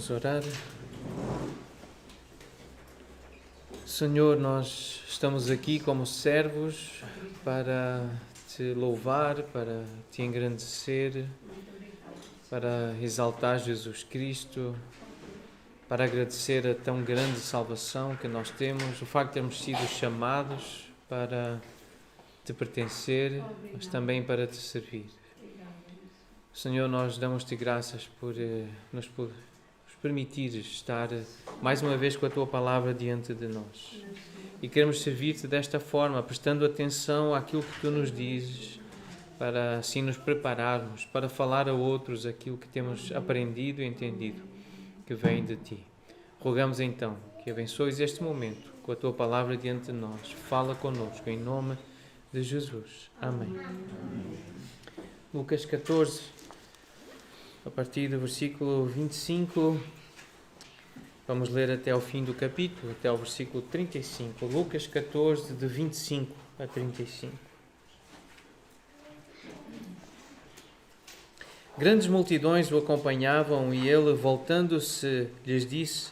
Vamos orar. Senhor, nós estamos aqui como servos para te louvar, para te engrandecer, para exaltar Jesus Cristo, para agradecer a tão grande salvação que nós temos, o facto de termos sido chamados para te pertencer, mas também para te servir. Senhor, nós damos-te graças por nos permitires estar mais uma vez com a tua palavra diante de nós. E queremos servir-te desta forma, prestando atenção àquilo que tu nos dizes, para assim nos prepararmos, para falar a outros aquilo que temos aprendido e entendido, que vem de ti. Rogamos então que abençoes este momento com a tua palavra diante de nós. Fala connosco em nome de Jesus. Amém. Lucas 14, a partir do versículo 25, vamos ler até ao fim do capítulo, até ao versículo 35. Lucas 14, de 25 a 35. Grandes multidões o acompanhavam e ele, voltando-se, lhes disse: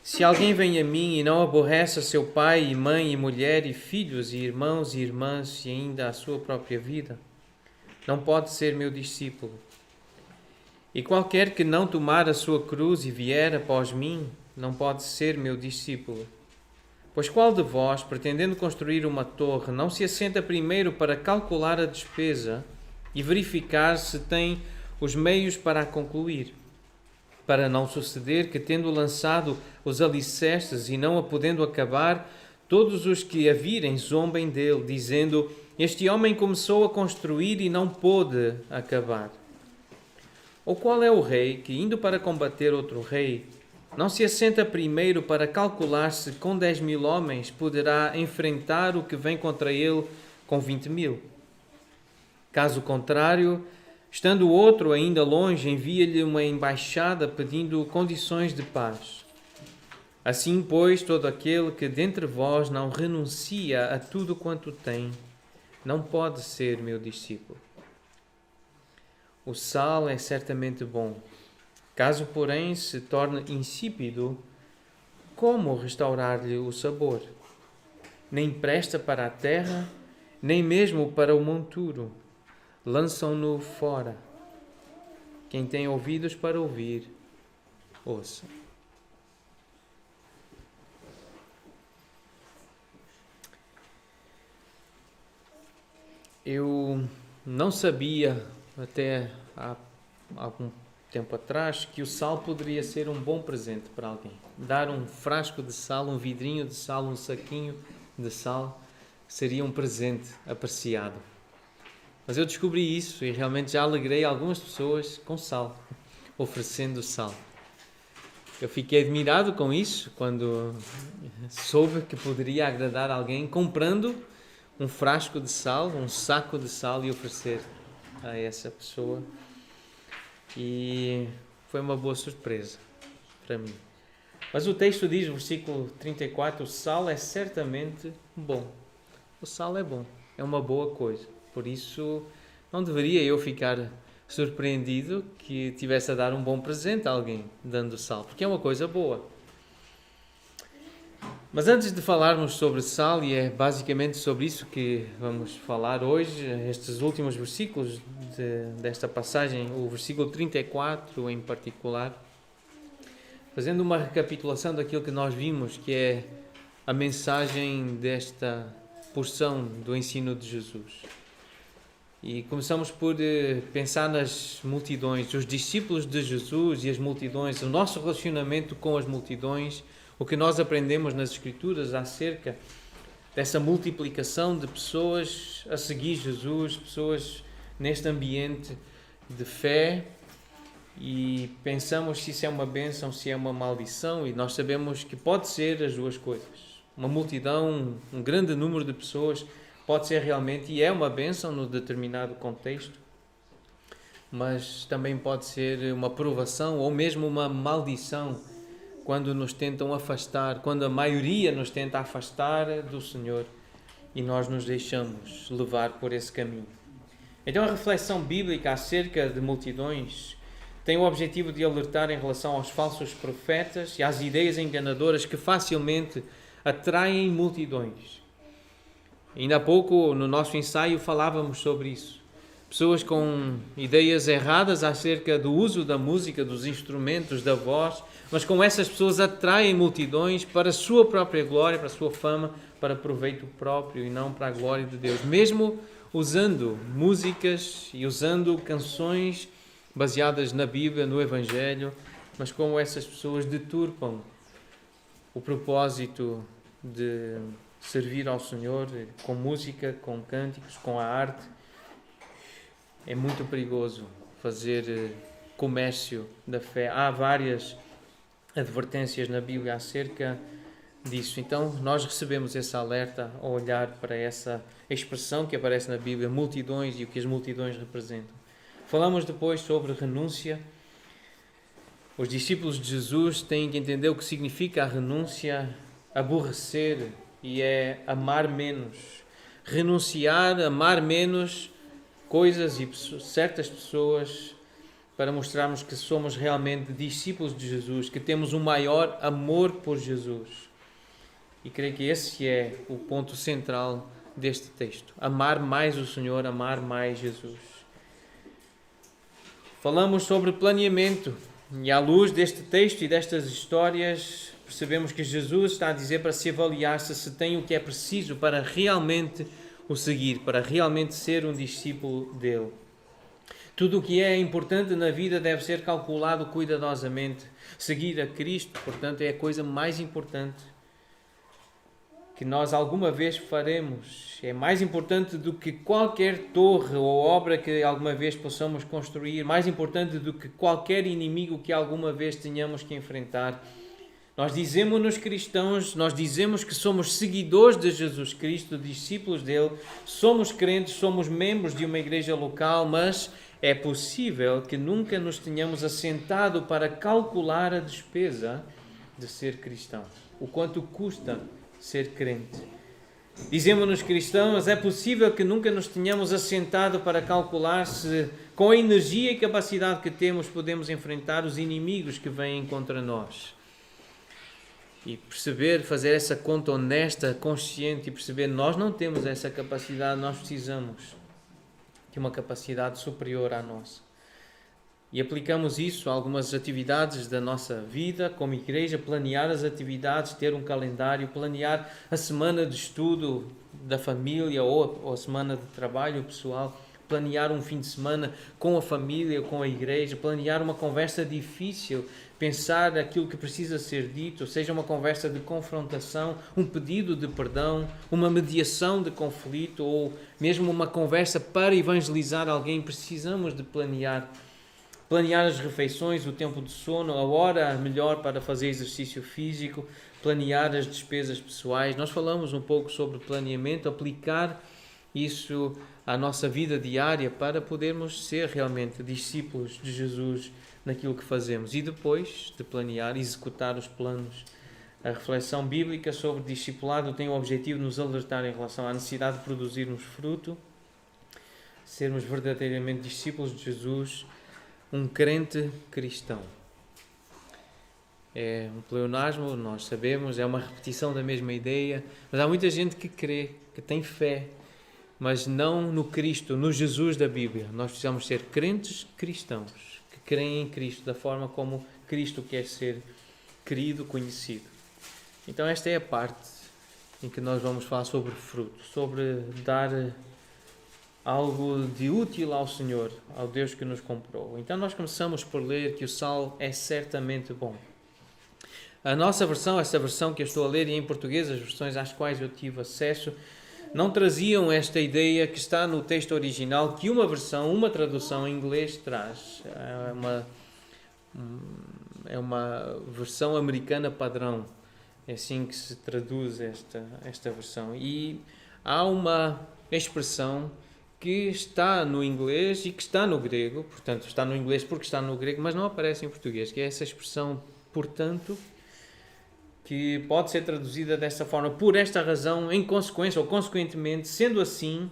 Se alguém vem a mim e não aborrece a seu pai e mãe e mulher e filhos e irmãos e irmãs e ainda a sua própria vida, não pode ser meu discípulo. E qualquer que não tomar a sua cruz e vier após mim, não pode ser meu discípulo. Pois qual de vós, pretendendo construir uma torre, não se assenta primeiro para calcular a despesa e verificar se tem os meios para a concluir? Para não suceder que, tendo lançado os alicerces e não a podendo acabar, todos os que a virem zombem dele, dizendo: Este homem começou a construir e não pôde acabar. Ou qual é o rei que, indo para combater outro rei, não se assenta primeiro para calcular se com 10.000 homens poderá enfrentar o que vem contra ele com 20.000? Caso contrário, estando o outro ainda longe, envia-lhe uma embaixada pedindo condições de paz. Assim, pois, todo aquele que dentre vós não renuncia a tudo quanto tem, não pode ser meu discípulo. O sal é certamente bom. Caso, porém, se torne insípido, como restaurar-lhe o sabor? Nem presta para a terra, nem mesmo para o monturo. Lançam-no fora. Quem tem ouvidos para ouvir, ouça. Eu não sabia até há algum tempo atrás que o sal poderia ser um bom presente para alguém. Dar um frasco de sal, um vidrinho de sal, um saquinho de sal seria um presente apreciado. Mas eu descobri isso e realmente já alegrei algumas pessoas com sal, oferecendo sal. Eu fiquei admirado com isso quando soube que poderia agradar alguém comprando um frasco de sal, um saco de sal e oferecer a essa pessoa. E foi uma boa surpresa para mim. Mas o texto diz, no versículo 34, o sal é certamente bom. O sal é bom, é uma boa coisa. Por isso, não deveria eu ficar surpreendido que tivesse a dar um bom presente a alguém dando sal, porque é uma coisa boa. Mas antes de falarmos sobre sal, e é basicamente sobre isso que vamos falar hoje, estes últimos versículos desta passagem, o versículo 34 em particular, fazendo uma recapitulação daquilo que nós vimos, que é a mensagem desta porção do ensino de Jesus. E começamos por pensar nas multidões, os discípulos de Jesus e as multidões, o nosso relacionamento com as multidões, o que nós aprendemos nas Escrituras acerca dessa multiplicação de pessoas a seguir Jesus, pessoas neste ambiente de fé, e pensamos se isso é uma bênção, se é uma maldição, e nós sabemos que pode ser as duas coisas. Uma multidão, um grande número de pessoas, pode ser realmente, e é uma bênção no determinado contexto, mas também pode ser uma provação ou mesmo uma maldição quando nos tentam afastar, quando a maioria nos tenta afastar do Senhor e nós nos deixamos levar por esse caminho. Então a reflexão bíblica acerca de multidões tem o objetivo de alertar em relação aos falsos profetas e às ideias enganadoras que facilmente atraem multidões. Ainda há pouco, no nosso ensaio, falávamos sobre isso. Pessoas com ideias erradas acerca do uso da música, dos instrumentos, da voz, mas como essas pessoas atraem multidões para a sua própria glória, para a sua fama, para proveito próprio e não para a glória de Deus. Mesmo usando músicas e usando canções baseadas na Bíblia, no Evangelho, mas como essas pessoas deturpam o propósito de servir ao Senhor com música, com cânticos, com a arte. É muito perigoso fazer comércio da fé. Há várias advertências na Bíblia acerca disso. Então, nós recebemos esse alerta ao olhar para essa expressão que aparece na Bíblia, multidões, e o que as multidões representam. Falamos depois sobre renúncia. Os discípulos de Jesus têm que entender o que significa a renúncia, aborrecer, e é amar menos. Renunciar, amar menos coisas e certas pessoas para mostrarmos que somos realmente discípulos de Jesus, que temos um maior amor por Jesus. E creio que esse é o ponto central deste texto. Amar mais o Senhor, amar mais Jesus. Falamos sobre planeamento e à luz deste texto e destas histórias percebemos que Jesus está a dizer para se avaliar se tem o que é preciso para realmente o seguir, para realmente ser um discípulo dele. Tudo o que é importante na vida deve ser calculado cuidadosamente. Seguir a Cristo, portanto, é a coisa mais importante que nós alguma vez faremos. É mais importante do que qualquer torre ou obra que alguma vez possamos construir, mais importante do que qualquer inimigo que alguma vez tenhamos que enfrentar. Nós dizemos-nos cristãos, nós dizemos que somos seguidores de Jesus Cristo, discípulos dele, somos crentes, somos membros de uma igreja local, mas é possível que nunca nos tenhamos assentado para calcular a despesa de ser cristão, o quanto custa ser crente. Dizemos-nos cristãos, é possível que nunca nos tenhamos assentado para calcular se, com a energia e capacidade que temos, podemos enfrentar os inimigos que vêm contra nós. E perceber, fazer essa conta honesta, consciente, e perceber nós não temos essa capacidade, nós precisamos de uma capacidade superior à nossa. E aplicamos isso a algumas atividades da nossa vida como igreja, planear as atividades, ter um calendário, planear a semana de estudo da família ou a semana de trabalho pessoal, planear um fim de semana com a família, com a igreja, planear uma conversa difícil, pensar aquilo que precisa ser dito, seja uma conversa de confrontação, um pedido de perdão, uma mediação de conflito ou mesmo uma conversa para evangelizar alguém. Precisamos de planear as refeições, o tempo de sono, a hora melhor para fazer exercício físico, planear as despesas pessoais. Nós falamos um pouco sobre planeamento, aplicar isso à nossa vida diária para podermos ser realmente discípulos de Jesus naquilo que fazemos. E depois de planear, executar os planos. A reflexão bíblica sobre discipulado tem o objetivo de nos alertar em relação à necessidade de produzirmos fruto, sermos verdadeiramente discípulos de Jesus, um crente cristão. É um pleonasmo, nós sabemos, é uma repetição da mesma ideia, mas há muita gente que crê, que tem fé, mas não no Cristo, no Jesus da Bíblia. Nós precisamos ser crentes cristãos, que creem em Cristo, da forma como Cristo quer ser querido, conhecido. Então esta é a parte em que nós vamos falar sobre fruto, sobre dar algo de útil ao Senhor, ao Deus que nos comprou. Então nós começamos por ler que o sal é certamente bom. A nossa versão, essa versão que eu estou a ler, e em português, as versões às quais eu tive acesso, não traziam esta ideia que está no texto original, que uma tradução em inglês traz. É uma versão americana padrão. É assim que se traduz esta versão. E há uma expressão que está no inglês e que está no grego, portanto está no inglês porque está no grego, mas não aparece em português, que é essa expressão, portanto, que pode ser traduzida desta forma, por esta razão, em consequência ou consequentemente, sendo assim,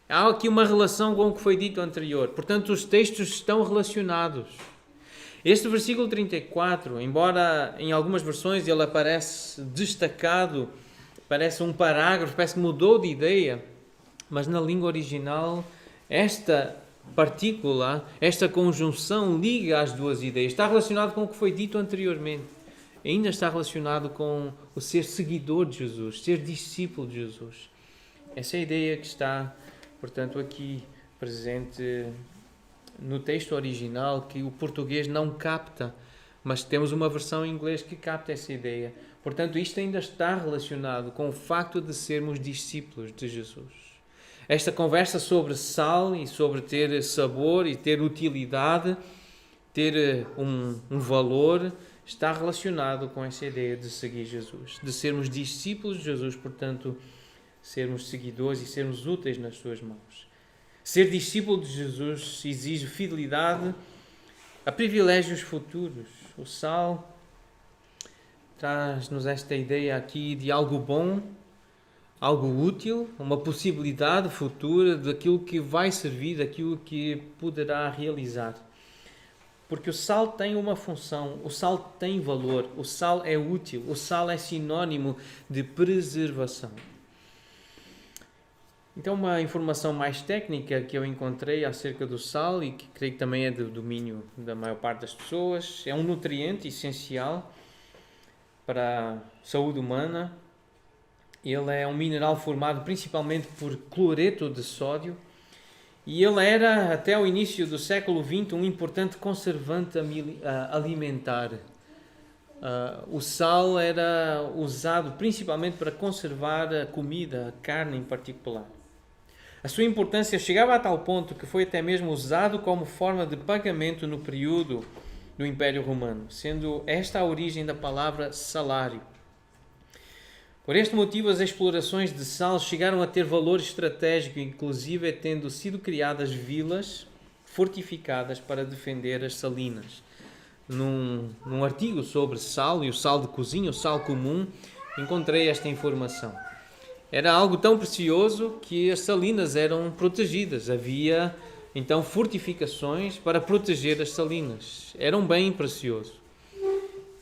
há aqui uma relação com o que foi dito anterior. Portanto, os textos estão relacionados. Este versículo 34, embora em algumas versões ele aparece destacado, parece um parágrafo, parece que mudou de ideia, mas na língua original esta partícula, esta conjunção liga as duas ideias. Está relacionado com o que foi dito anteriormente. Ainda está relacionado com o ser seguidor de Jesus, ser discípulo de Jesus. Essa é a ideia que está, portanto, aqui presente no texto original, que o português não capta, mas temos uma versão em inglês que capta essa ideia. Portanto, isto ainda está relacionado com o facto de sermos discípulos de Jesus. Esta conversa sobre sal e sobre ter sabor e ter utilidade, ter um valor, está relacionado com essa ideia de seguir Jesus, de sermos discípulos de Jesus, portanto, sermos seguidores e sermos úteis nas suas mãos. Ser discípulo de Jesus exige fidelidade a privilégios futuros. O sal traz-nos esta ideia aqui de algo bom, algo útil, uma possibilidade futura daquilo que vai servir, daquilo que poderá realizar. Porque o sal tem uma função, o sal tem valor, o sal é útil, o sal é sinónimo de preservação. Então, uma informação mais técnica que eu encontrei acerca do sal e que creio que também é do domínio da maior parte das pessoas, é um nutriente essencial para a saúde humana. Ele é um mineral formado principalmente por cloreto de sódio e ele era, até o início do século XX, um importante conservante alimentar. O sal era usado principalmente para conservar a comida, a carne em particular. A sua importância chegava a tal ponto que foi até mesmo usado como forma de pagamento no período do Império Romano, sendo esta a origem da palavra salário. Por este motivo, as explorações de sal chegaram a ter valor estratégico, inclusive tendo sido criadas vilas fortificadas para defender as salinas. Num artigo sobre sal e o sal de cozinha, o sal comum, encontrei esta informação. Era algo tão precioso que as salinas eram protegidas. Havia, então, fortificações para proteger as salinas. Era um bem precioso.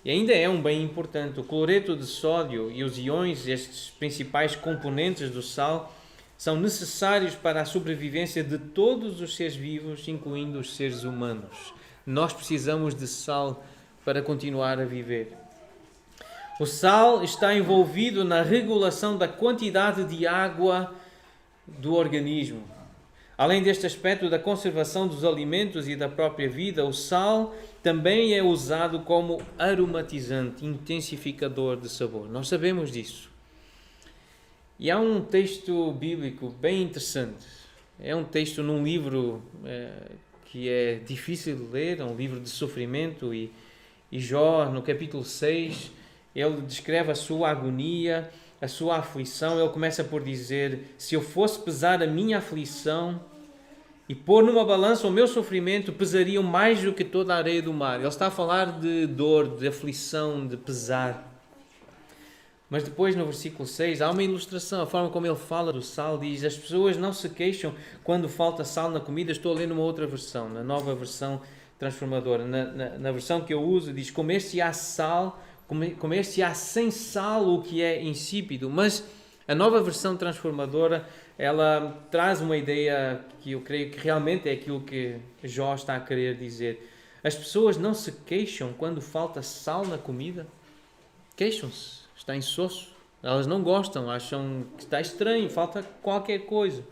E ainda é um bem importante. O cloreto de sódio e os íons, estes principais componentes do sal, são necessários para a sobrevivência de todos os seres vivos, incluindo os seres humanos. Nós precisamos de sal para continuar a viver. O sal está envolvido na regulação da quantidade de água do organismo. Além deste aspecto da conservação dos alimentos e da própria vida, o sal também é usado como aromatizante, intensificador de sabor. Nós sabemos disso. E há um texto bíblico bem interessante. É um texto num livro que é difícil de ler, é um livro de sofrimento, e Jó, no capítulo 6, ele descreve a sua agonia, a sua aflição. Ele começa por dizer: se eu fosse pesar a minha aflição e pôr numa balança o meu sofrimento, pesariam mais do que toda a areia do mar. Ele está a falar de dor, de aflição, de pesar. Mas depois, no versículo 6, há uma ilustração. A forma como ele fala do sal diz: as pessoas não se queixam quando falta sal na comida. Estou a ler numa outra versão, na nova versão transformadora. Na versão que eu uso diz: comer-se-á sal, comer-se-á sem sal o que é insípido. Mas a nova versão transformadora, ela traz uma ideia que eu creio que realmente é aquilo que Jó está a querer dizer. As pessoas não se queixam quando falta sal na comida? Queixam-se. Está insosso. Elas não gostam, acham que está estranho, falta qualquer coisa.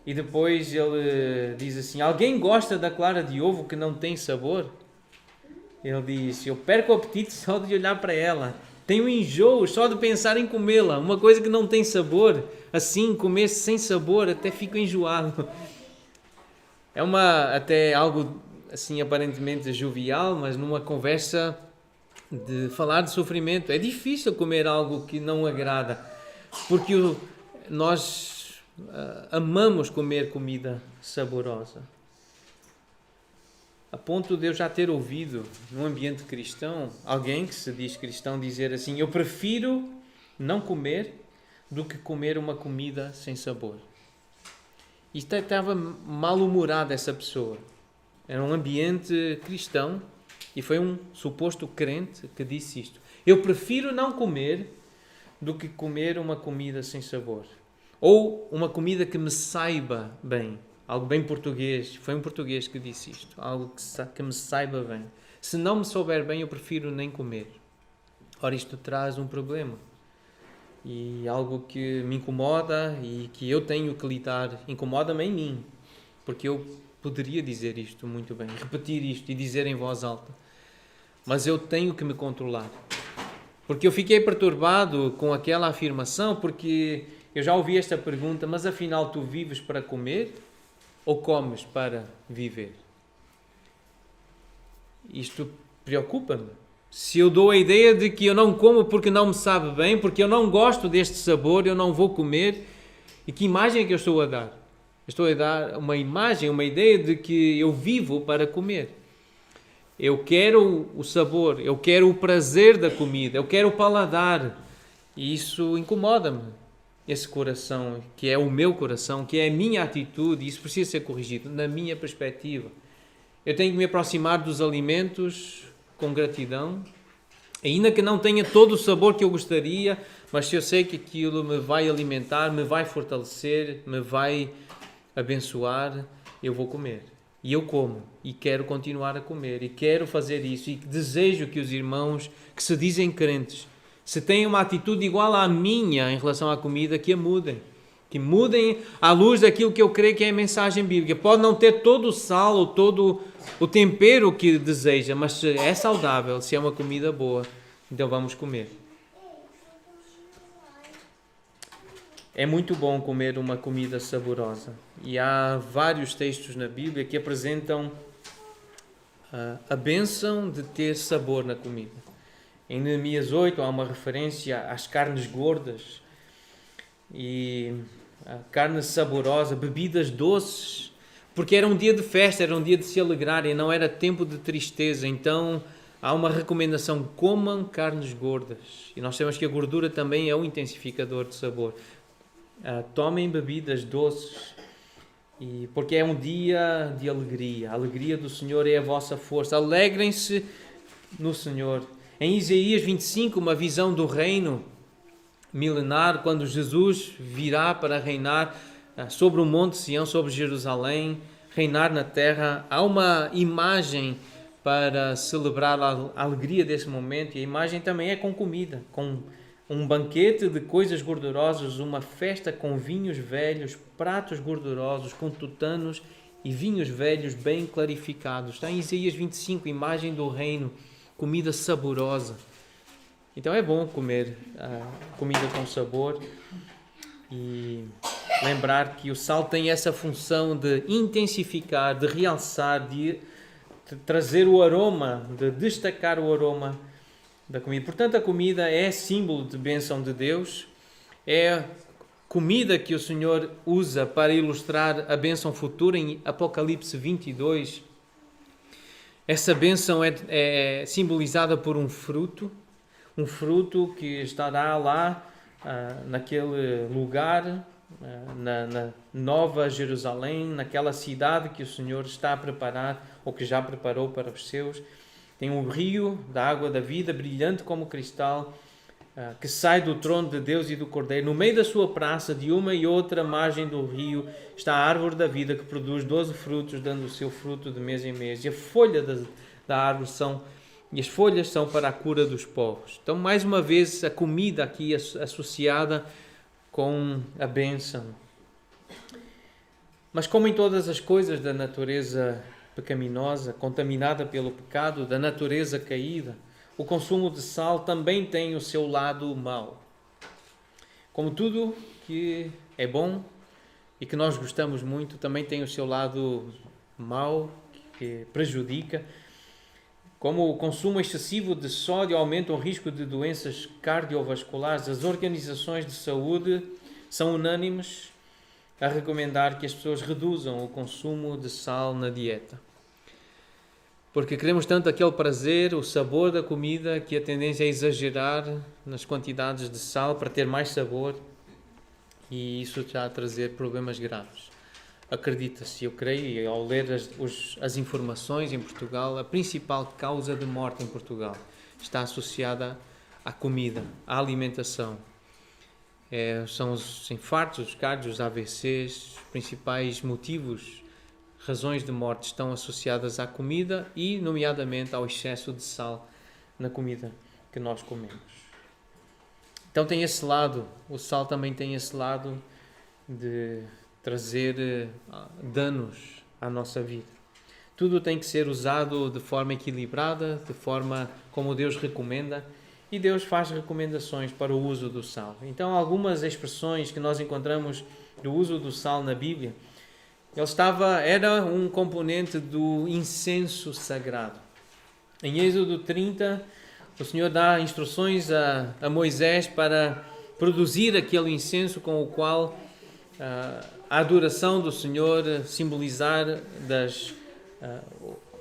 E depois ele diz assim: alguém gosta da clara de ovo que não tem sabor? Ele diz: eu perco o apetite só de olhar para ela. Tenho enjoo só de pensar em comê-la. Uma coisa que não tem sabor, assim, comer sem sabor, até fico enjoado. É até algo assim aparentemente jovial, mas numa conversa de falar de sofrimento. É difícil comer algo que não agrada, porque nós amamos comer comida saborosa. A ponto de eu já ter ouvido, num ambiente cristão, alguém que se diz cristão dizer assim: eu prefiro não comer do que comer uma comida sem sabor. E estava mal-humorada essa pessoa. Era um ambiente cristão e foi um suposto crente que disse isto. Eu prefiro não comer do que comer uma comida sem sabor. Ou uma comida que me saiba bem. Algo bem português. Foi um português que disse isto. Algo que me saiba bem. Se não me souber bem, eu prefiro nem comer. Ora, isto traz um problema. E algo que me incomoda e que eu tenho que lidar. Incomoda-me em mim. Porque eu poderia dizer isto muito bem. Repetir isto e dizer em voz alta. Mas eu tenho que me controlar. Porque eu fiquei perturbado com aquela afirmação, porque eu já ouvi esta pergunta, mas afinal tu vives para comer ou comes para viver? Isto preocupa-me. Se eu dou a ideia de que eu não como porque não me sabe bem, porque eu não gosto deste sabor, eu não vou comer, e que imagem é que eu estou a dar? Eu estou a dar uma imagem, uma ideia de que eu vivo para comer. Eu quero o sabor, eu quero o prazer da comida, eu quero o paladar. E isso incomoda-me. Esse coração, que é o meu coração, que é a minha atitude, isso precisa ser corrigido na minha perspectiva. Eu tenho que me aproximar dos alimentos com gratidão, ainda que não tenha todo o sabor que eu gostaria, mas se eu sei que aquilo me vai alimentar, me vai fortalecer, me vai abençoar, eu vou comer. E eu como, e quero continuar a comer, e quero fazer isso, e desejo que os irmãos que se dizem crentes, se têm uma atitude igual à minha em relação à comida, que a mudem. Que mudem à luz daquilo que eu creio que é a mensagem bíblica. Pode não ter todo o sal ou todo o tempero que deseja, mas se é saudável, se é uma comida boa, então vamos comer. É muito bom comer uma comida saborosa. E há vários textos na Bíblia que apresentam a bênção de ter sabor na comida. Em Neemias 8 há uma referência às carnes gordas e a carne saborosa, bebidas doces, porque era um dia de festa, era um dia de se alegrarem, não era tempo de tristeza. Então há uma recomendação: comam carnes gordas. E nós sabemos que a gordura também é um intensificador de sabor. Tomem bebidas doces, porque é um dia de alegria. A alegria do Senhor é a vossa força. Alegrem-se no Senhor. Em Isaías 25, uma visão do reino milenar, quando Jesus virá para reinar sobre o Monte Sião, sobre Jerusalém, reinar na terra, há uma imagem para celebrar a alegria desse momento, e a imagem também é com comida, com um banquete de coisas gordurosas, uma festa com vinhos velhos, pratos gordurosos, com tutanos e vinhos velhos bem clarificados. Está em Isaías 25, imagem do reino, comida saborosa. Então é bom comer comida com sabor e lembrar que o sal tem essa função de intensificar, de realçar, de trazer o aroma, de destacar o aroma da comida. Portanto, a comida é símbolo de bênção de Deus, é comida que o Senhor usa para ilustrar a bênção futura em Apocalipse 22. Essa bênção é simbolizada por um fruto que estará lá naquele lugar, na Nova Jerusalém, naquela cidade que o Senhor está a preparar, ou que já preparou para os seus. Tem um rio da água da vida, brilhante como cristal, que sai do trono de Deus e do Cordeiro. No meio da sua praça, de uma e outra margem do rio, está a árvore da vida, que produz 12 frutos, dando o seu fruto de mês em mês. E a folha da árvore e as folhas são para a cura dos povos. Então, mais uma vez, a comida aqui associada com a bênção. Mas como em todas as coisas da natureza pecaminosa, contaminada pelo pecado, da natureza caída, o consumo de sal também tem o seu lado mau. Como tudo que é bom e que nós gostamos muito, também tem o seu lado mau, que prejudica. Como o consumo excessivo de sódio aumenta o risco de doenças cardiovasculares, as organizações de saúde são unânimes a recomendar que as pessoas reduzam o consumo de sal na dieta. Porque queremos tanto aquele prazer, o sabor da comida, que a tendência é exagerar nas quantidades de sal para ter mais sabor, e isso está a trazer problemas graves. acredita-se, eu creio, e ao ler as informações em Portugal, a principal causa de morte em Portugal está associada à comida, à alimentação. São os infartos, os cárdios, os AVCs, os principais motivos, razões de morte estão associadas à comida e, nomeadamente, ao excesso de sal na comida que nós comemos. Então tem esse lado, o sal também tem esse lado de trazer danos à nossa vida. Tudo tem que ser usado de forma equilibrada, de forma como Deus recomenda, e Deus faz recomendações para o uso do sal. Então, algumas expressões que nós encontramos do uso do sal na Bíblia, era um componente do incenso sagrado. Em Êxodo 30, o Senhor dá instruções a Moisés para produzir aquele incenso com o qual a adoração do Senhor simbolizar das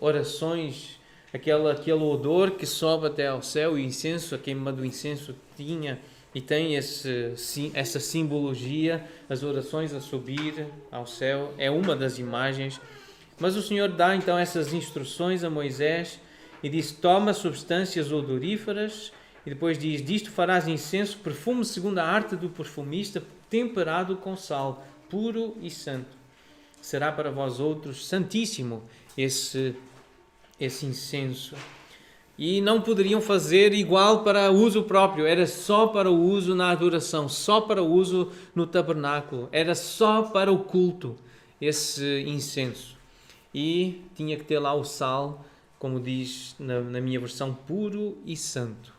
orações, aquele odor que sobe até ao céu. O incenso, a queima do incenso tinha e tem essa simbologia, as orações a subir ao céu, é uma das imagens. Mas o Senhor dá então essas instruções a Moisés e diz: toma substâncias odoríferas, e depois diz: disto farás incenso, perfume segundo a arte do perfumista, temperado com sal, puro e santo. Será para vós outros santíssimo esse incenso. E não poderiam fazer igual para uso próprio, era só para o uso na adoração, só para o uso no tabernáculo, era só para o culto, esse incenso. E tinha que ter lá o sal, como diz na minha versão, puro e santo.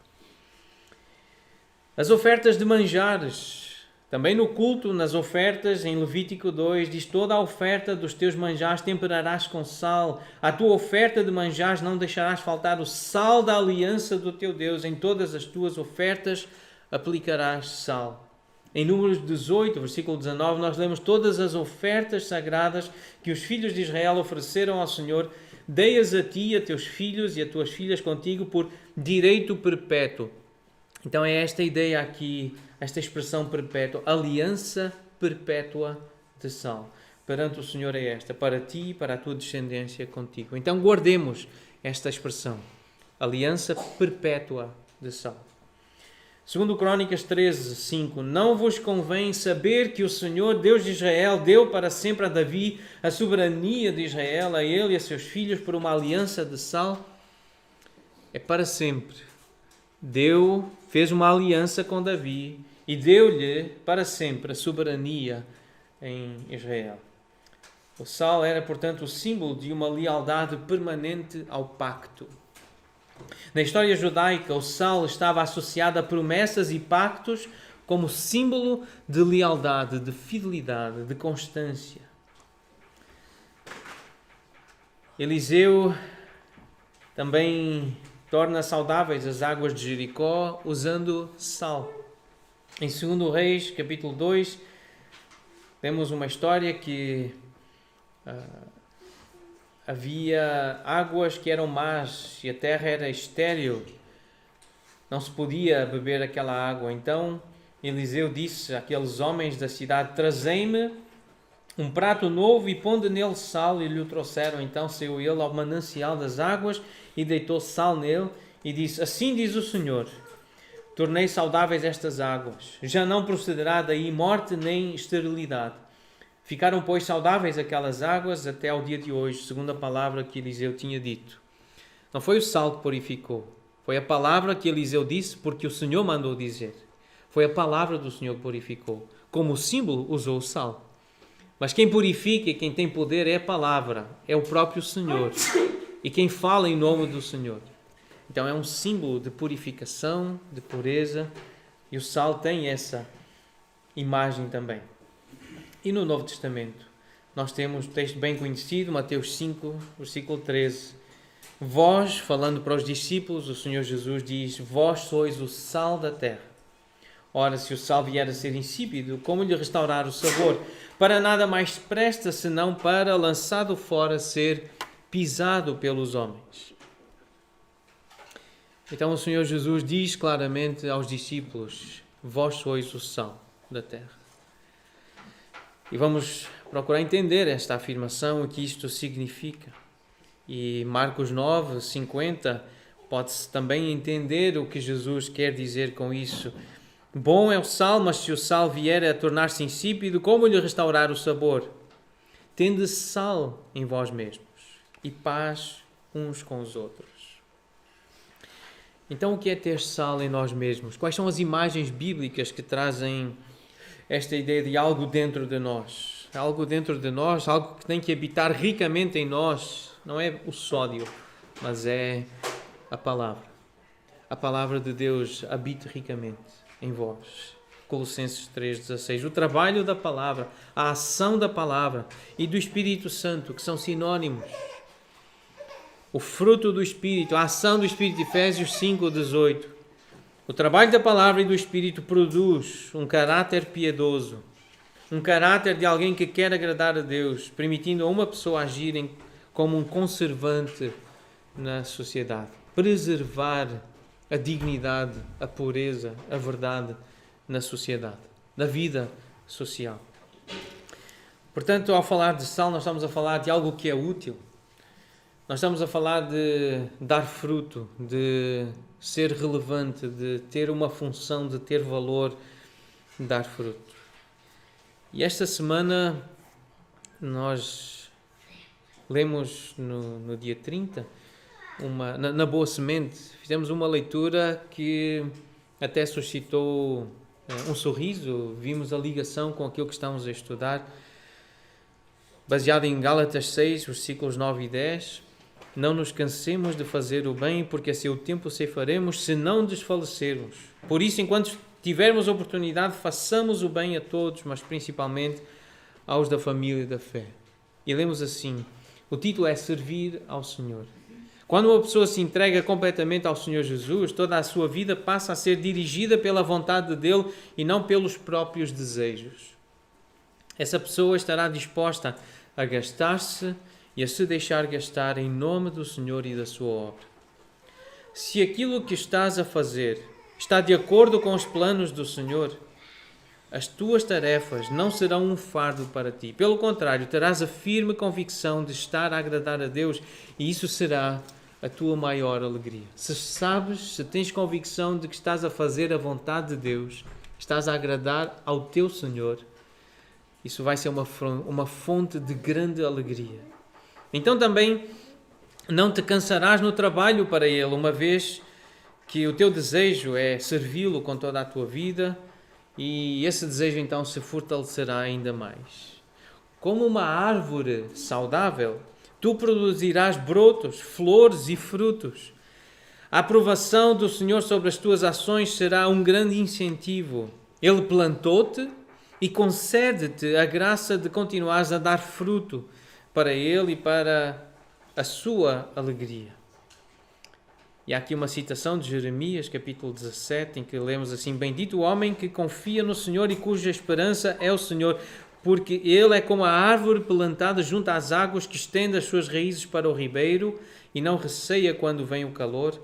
As ofertas de manjares. Também no culto, nas ofertas, em Levítico 2, diz: toda a oferta dos teus manjares temperarás com sal. A tua oferta de manjares não deixarás faltar o sal da aliança do teu Deus. Em todas as tuas ofertas aplicarás sal. Em Números 18, versículo 19, nós lemos: todas as ofertas sagradas que os filhos de Israel ofereceram ao Senhor, dei-as a ti, a teus filhos e a tuas filhas contigo por direito perpétuo. Então é esta ideia aqui, esta expressão perpétua, aliança perpétua de sal. Perante o Senhor é esta, para ti e para a tua descendência contigo. Então guardemos esta expressão, aliança perpétua de sal. Segundo Crônicas 13, 5, não vos convém saber que o Senhor, Deus de Israel, deu para sempre a Davi a soberania de Israel, a ele e a seus filhos, por uma aliança de sal? É para sempre. Fez uma aliança com Davi e deu-lhe para sempre a soberania em Israel. O sal era, portanto, o símbolo de uma lealdade permanente ao pacto. Na história judaica, o sal estava associado a promessas e pactos como símbolo de lealdade, de fidelidade, de constância. Eliseu também torna saudáveis as águas de Jericó usando sal. Em 2 Reis, capítulo 2, temos uma história que havia águas que eram más e a terra era estéril. Não se podia beber aquela água. Então Eliseu disse àqueles homens da cidade: trazei-me um prato novo e pondo nele sal. E lhe o trouxeram. Então saiu ele ao manancial das águas e deitou sal nele e disse: assim diz o Senhor, tornei saudáveis estas águas, já não procederá daí morte nem esterilidade. Ficaram, pois, saudáveis aquelas águas até ao dia de hoje, segundo a palavra que Eliseu tinha dito. Não foi o sal que purificou, foi a palavra que Eliseu disse, porque o Senhor mandou dizer. Foi a palavra do Senhor que purificou. Como símbolo, usou o sal. Mas quem purifica e quem tem poder é a palavra, é o próprio Senhor. E quem fala em nome do Senhor. Então é um símbolo de purificação, de pureza, e o sal tem essa imagem também. E no Novo Testamento, nós temos um texto bem conhecido, Mateus 5, versículo 13. Vós, falando para os discípulos, o Senhor Jesus diz: vós sois o sal da terra. Ora, se o sal vier a ser insípido, como lhe restaurar o sabor? Para nada mais presta, senão para, lançado fora, ser pisado pelos homens. Então o Senhor Jesus diz claramente aos discípulos: vós sois o sal da terra. E vamos procurar entender esta afirmação, o que isto significa. E Marcos 9, 50, pode-se também entender o que Jesus quer dizer com isso. Bom é o sal, mas se o sal vier a tornar-se insípido, como lhe restaurar o sabor? Tende sal em vós mesmos e paz uns com os outros. Então, o que é ter sal em nós mesmos? Quais são as imagens bíblicas que trazem esta ideia de algo dentro de nós? Algo dentro de nós, algo que tem que habitar ricamente em nós. Não é o sódio, mas é a palavra. A palavra de Deus habita ricamente em vós. Colossenses 3,16. O trabalho da palavra, a ação da palavra e do Espírito Santo, que são sinónimos. O fruto do Espírito, a ação do Espírito, Efésios 5,18. O trabalho da palavra e do Espírito produz um caráter piedoso, um caráter de alguém que quer agradar a Deus, permitindo a uma pessoa agir como um conservante na sociedade, preservar a dignidade, a pureza, a verdade na sociedade, na vida social. Portanto, ao falar de sal, nós estamos a falar de algo que é útil. Nós estamos a falar de dar fruto, de ser relevante, de ter uma função, de ter valor, de dar fruto. E esta semana nós lemos no dia 30, na Boa Semente, fizemos uma leitura que até suscitou um sorriso, vimos a ligação com aquilo que estamos a estudar, baseado em Gálatas 6, versículos 9 e 10. Não nos cansemos de fazer o bem, porque a seu tempo ceifaremos, se não desfalecermos. Por isso, enquanto tivermos oportunidade, façamos o bem a todos, mas principalmente aos da família da fé. E lemos assim, o título é Servir ao Senhor. Quando uma pessoa se entrega completamente ao Senhor Jesus, toda a sua vida passa a ser dirigida pela vontade dele e não pelos próprios desejos. Essa pessoa estará disposta a gastar-se e a se deixar gastar em nome do Senhor e da sua obra. Se aquilo que estás a fazer está de acordo com os planos do Senhor, as tuas tarefas não serão um fardo para ti. Pelo contrário, terás a firme convicção de estar a agradar a Deus e isso será a tua maior alegria. Se tens convicção de que estás a fazer a vontade de Deus, estás a agradar ao teu Senhor, isso vai ser uma fonte de grande alegria. Então também não te cansarás no trabalho para Ele, uma vez que o teu desejo é servi-lo com toda a tua vida e esse desejo então se fortalecerá ainda mais. Como uma árvore saudável, tu produzirás brotos, flores e frutos. A aprovação do Senhor sobre as tuas ações será um grande incentivo. Ele plantou-te e concede-te a graça de continuares a dar fruto para Ele e para a sua alegria. E há aqui uma citação de Jeremias, capítulo 17, em que lemos assim, Bendito o homem que confia no Senhor e cuja esperança é o Senhor, porque Ele é como a árvore plantada junto às águas que estende as suas raízes para o ribeiro e não receia quando vem o calor,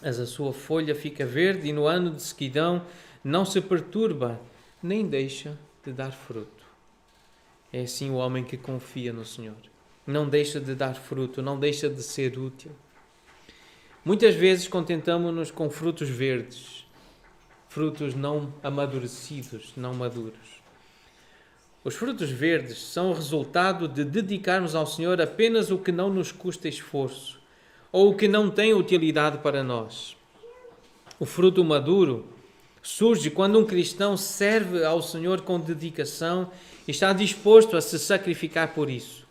mas a sua folha fica verde e no ano de sequidão não se perturba, nem deixa de dar fruto. É assim o homem que confia no Senhor. Não deixa de dar fruto, não deixa de ser útil. Muitas vezes contentamos-nos com frutos verdes, frutos não amadurecidos, não maduros. Os frutos verdes são o resultado de dedicarmos ao Senhor apenas o que não nos custa esforço ou o que não tem utilidade para nós. O fruto maduro surge quando um cristão serve ao Senhor com dedicação e está disposto a se sacrificar por isso.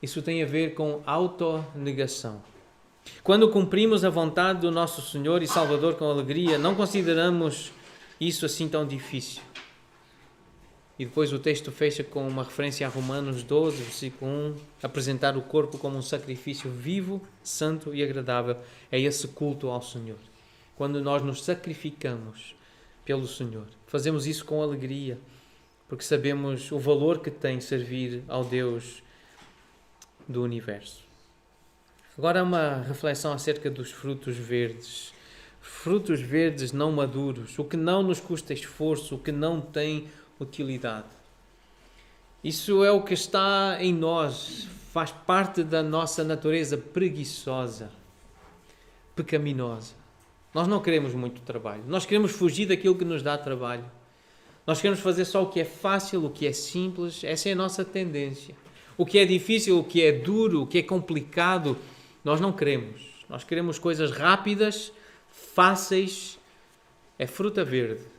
Isso tem a ver com autonegação. Quando cumprimos a vontade do nosso Senhor e Salvador com alegria, não consideramos isso assim tão difícil. E depois o texto fecha com uma referência a Romanos 12, versículo 1, apresentar o corpo como um sacrifício vivo, santo e agradável. É esse culto ao Senhor. Quando nós nos sacrificamos pelo Senhor, fazemos isso com alegria, porque sabemos o valor que tem servir ao Deus do universo. Agora uma reflexão acerca dos frutos verdes. Frutos verdes não maduros, o que não nos custa esforço, o que não tem utilidade. Isso é o que está em nós, faz parte da nossa natureza preguiçosa, pecaminosa. Nós não queremos muito trabalho, nós queremos fugir daquilo que nos dá trabalho. Nós queremos fazer só o que é fácil, o que é simples, essa é a nossa tendência. O que é difícil, o que é duro, o que é complicado, nós não queremos. Nós queremos coisas rápidas, fáceis, é fruta verde.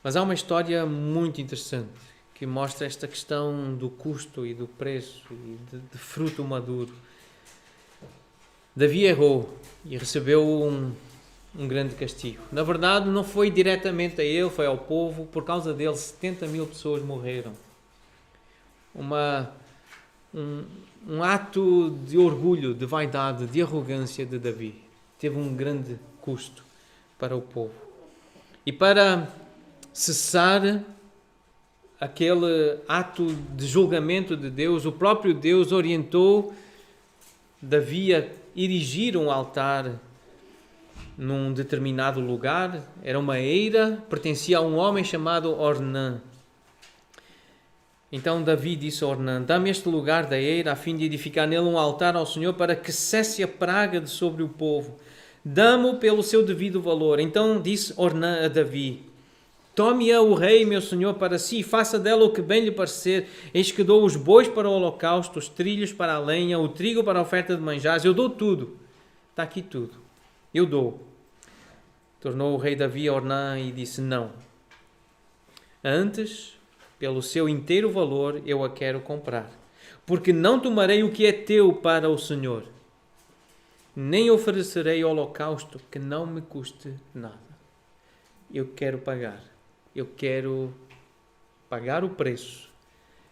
Mas há uma história muito interessante que mostra esta questão do custo e do preço e de fruto maduro. Davi errou e recebeu um grande castigo. Na verdade, não foi diretamente a ele, foi ao povo. Por causa dele, 70 mil pessoas morreram. Um ato de orgulho, de vaidade, de arrogância de Davi. Teve um grande custo para o povo. E para cessar aquele ato de julgamento de Deus, o próprio Deus orientou Davi a erigir um altar num determinado lugar. Era uma eira, pertencia a um homem chamado Ornã. Então Davi disse a Ornã: dá-me este lugar da eira, a fim de edificar nele um altar ao Senhor, para que cesse a praga de sobre o povo. Dá-mo pelo seu devido valor. Então disse Ornã a Davi: tome-a o rei, meu senhor, para si, e faça dela o que bem lhe parecer. Eis que dou os bois para o holocausto, os trilhos para a lenha, o trigo para a oferta de manjares. Eu dou tudo. Está aqui tudo. Eu dou. Tornou o rei Davi a Ornã e disse: não. Antes, pelo seu inteiro valor, eu a quero comprar. Porque não tomarei o que é teu para o Senhor, nem oferecerei holocausto que não me custe nada. Eu quero pagar. Eu quero pagar o preço.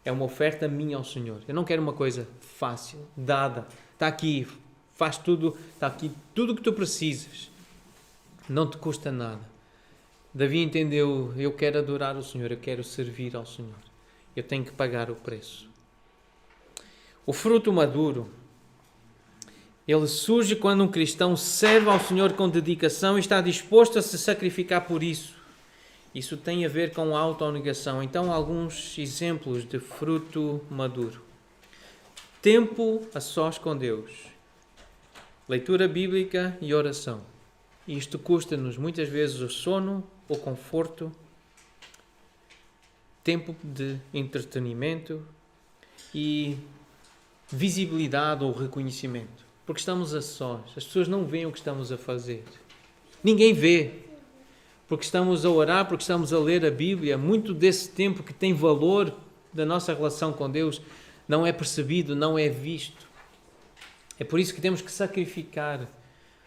É uma oferta minha ao Senhor. Eu não quero uma coisa fácil, dada. Está aqui, faz tudo, está aqui tudo o que tu precisas. Não te custa nada. Davi entendeu: eu quero adorar o Senhor, eu quero servir ao Senhor. Eu tenho que pagar o preço. O fruto maduro, ele surge quando um cristão serve ao Senhor com dedicação e está disposto a se sacrificar por isso. Isso tem a ver com a autonegação. Então, alguns exemplos de fruto maduro. Tempo a sós com Deus. Leitura bíblica e oração. Isto custa-nos muitas vezes o sono, o conforto, tempo de entretenimento e visibilidade ou reconhecimento. Porque estamos a sós. As pessoas não veem o que estamos a fazer. Ninguém vê. Porque estamos a orar, porque estamos a ler a Bíblia. Muito desse tempo que tem valor da nossa relação com Deus não é percebido, não é visto. É por isso que temos que sacrificar.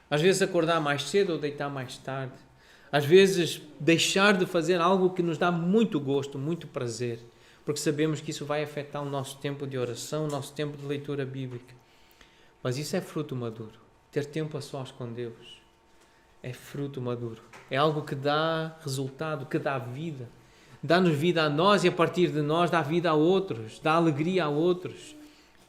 Às vezes acordar mais cedo ou deitar mais tarde. Às vezes deixar de fazer algo que nos dá muito gosto, muito prazer. Porque sabemos que isso vai afetar o nosso tempo de oração, o nosso tempo de leitura bíblica. Mas isso é fruto maduro. Ter tempo a sós com Deus é fruto maduro. É algo que dá resultado, que dá vida. Dá-nos vida a nós e a partir de nós dá vida a outros, dá alegria a outros.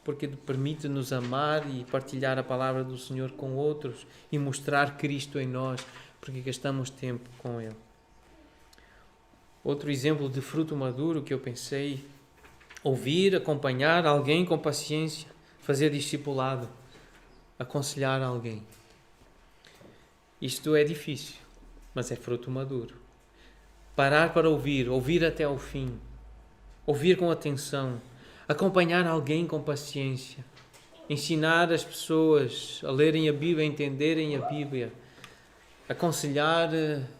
Porque permite-nos amar e partilhar a palavra do Senhor com outros e mostrar Cristo em nós, porque gastamos tempo com Ele. Outro exemplo de fruto maduro que eu pensei: ouvir, acompanhar alguém com paciência, fazer discipulado, aconselhar alguém. Isto é difícil, mas é fruto maduro. Parar para ouvir, ouvir até ao fim, ouvir com atenção, acompanhar alguém com paciência, ensinar as pessoas a lerem a Bíblia, a entenderem a Bíblia, aconselhar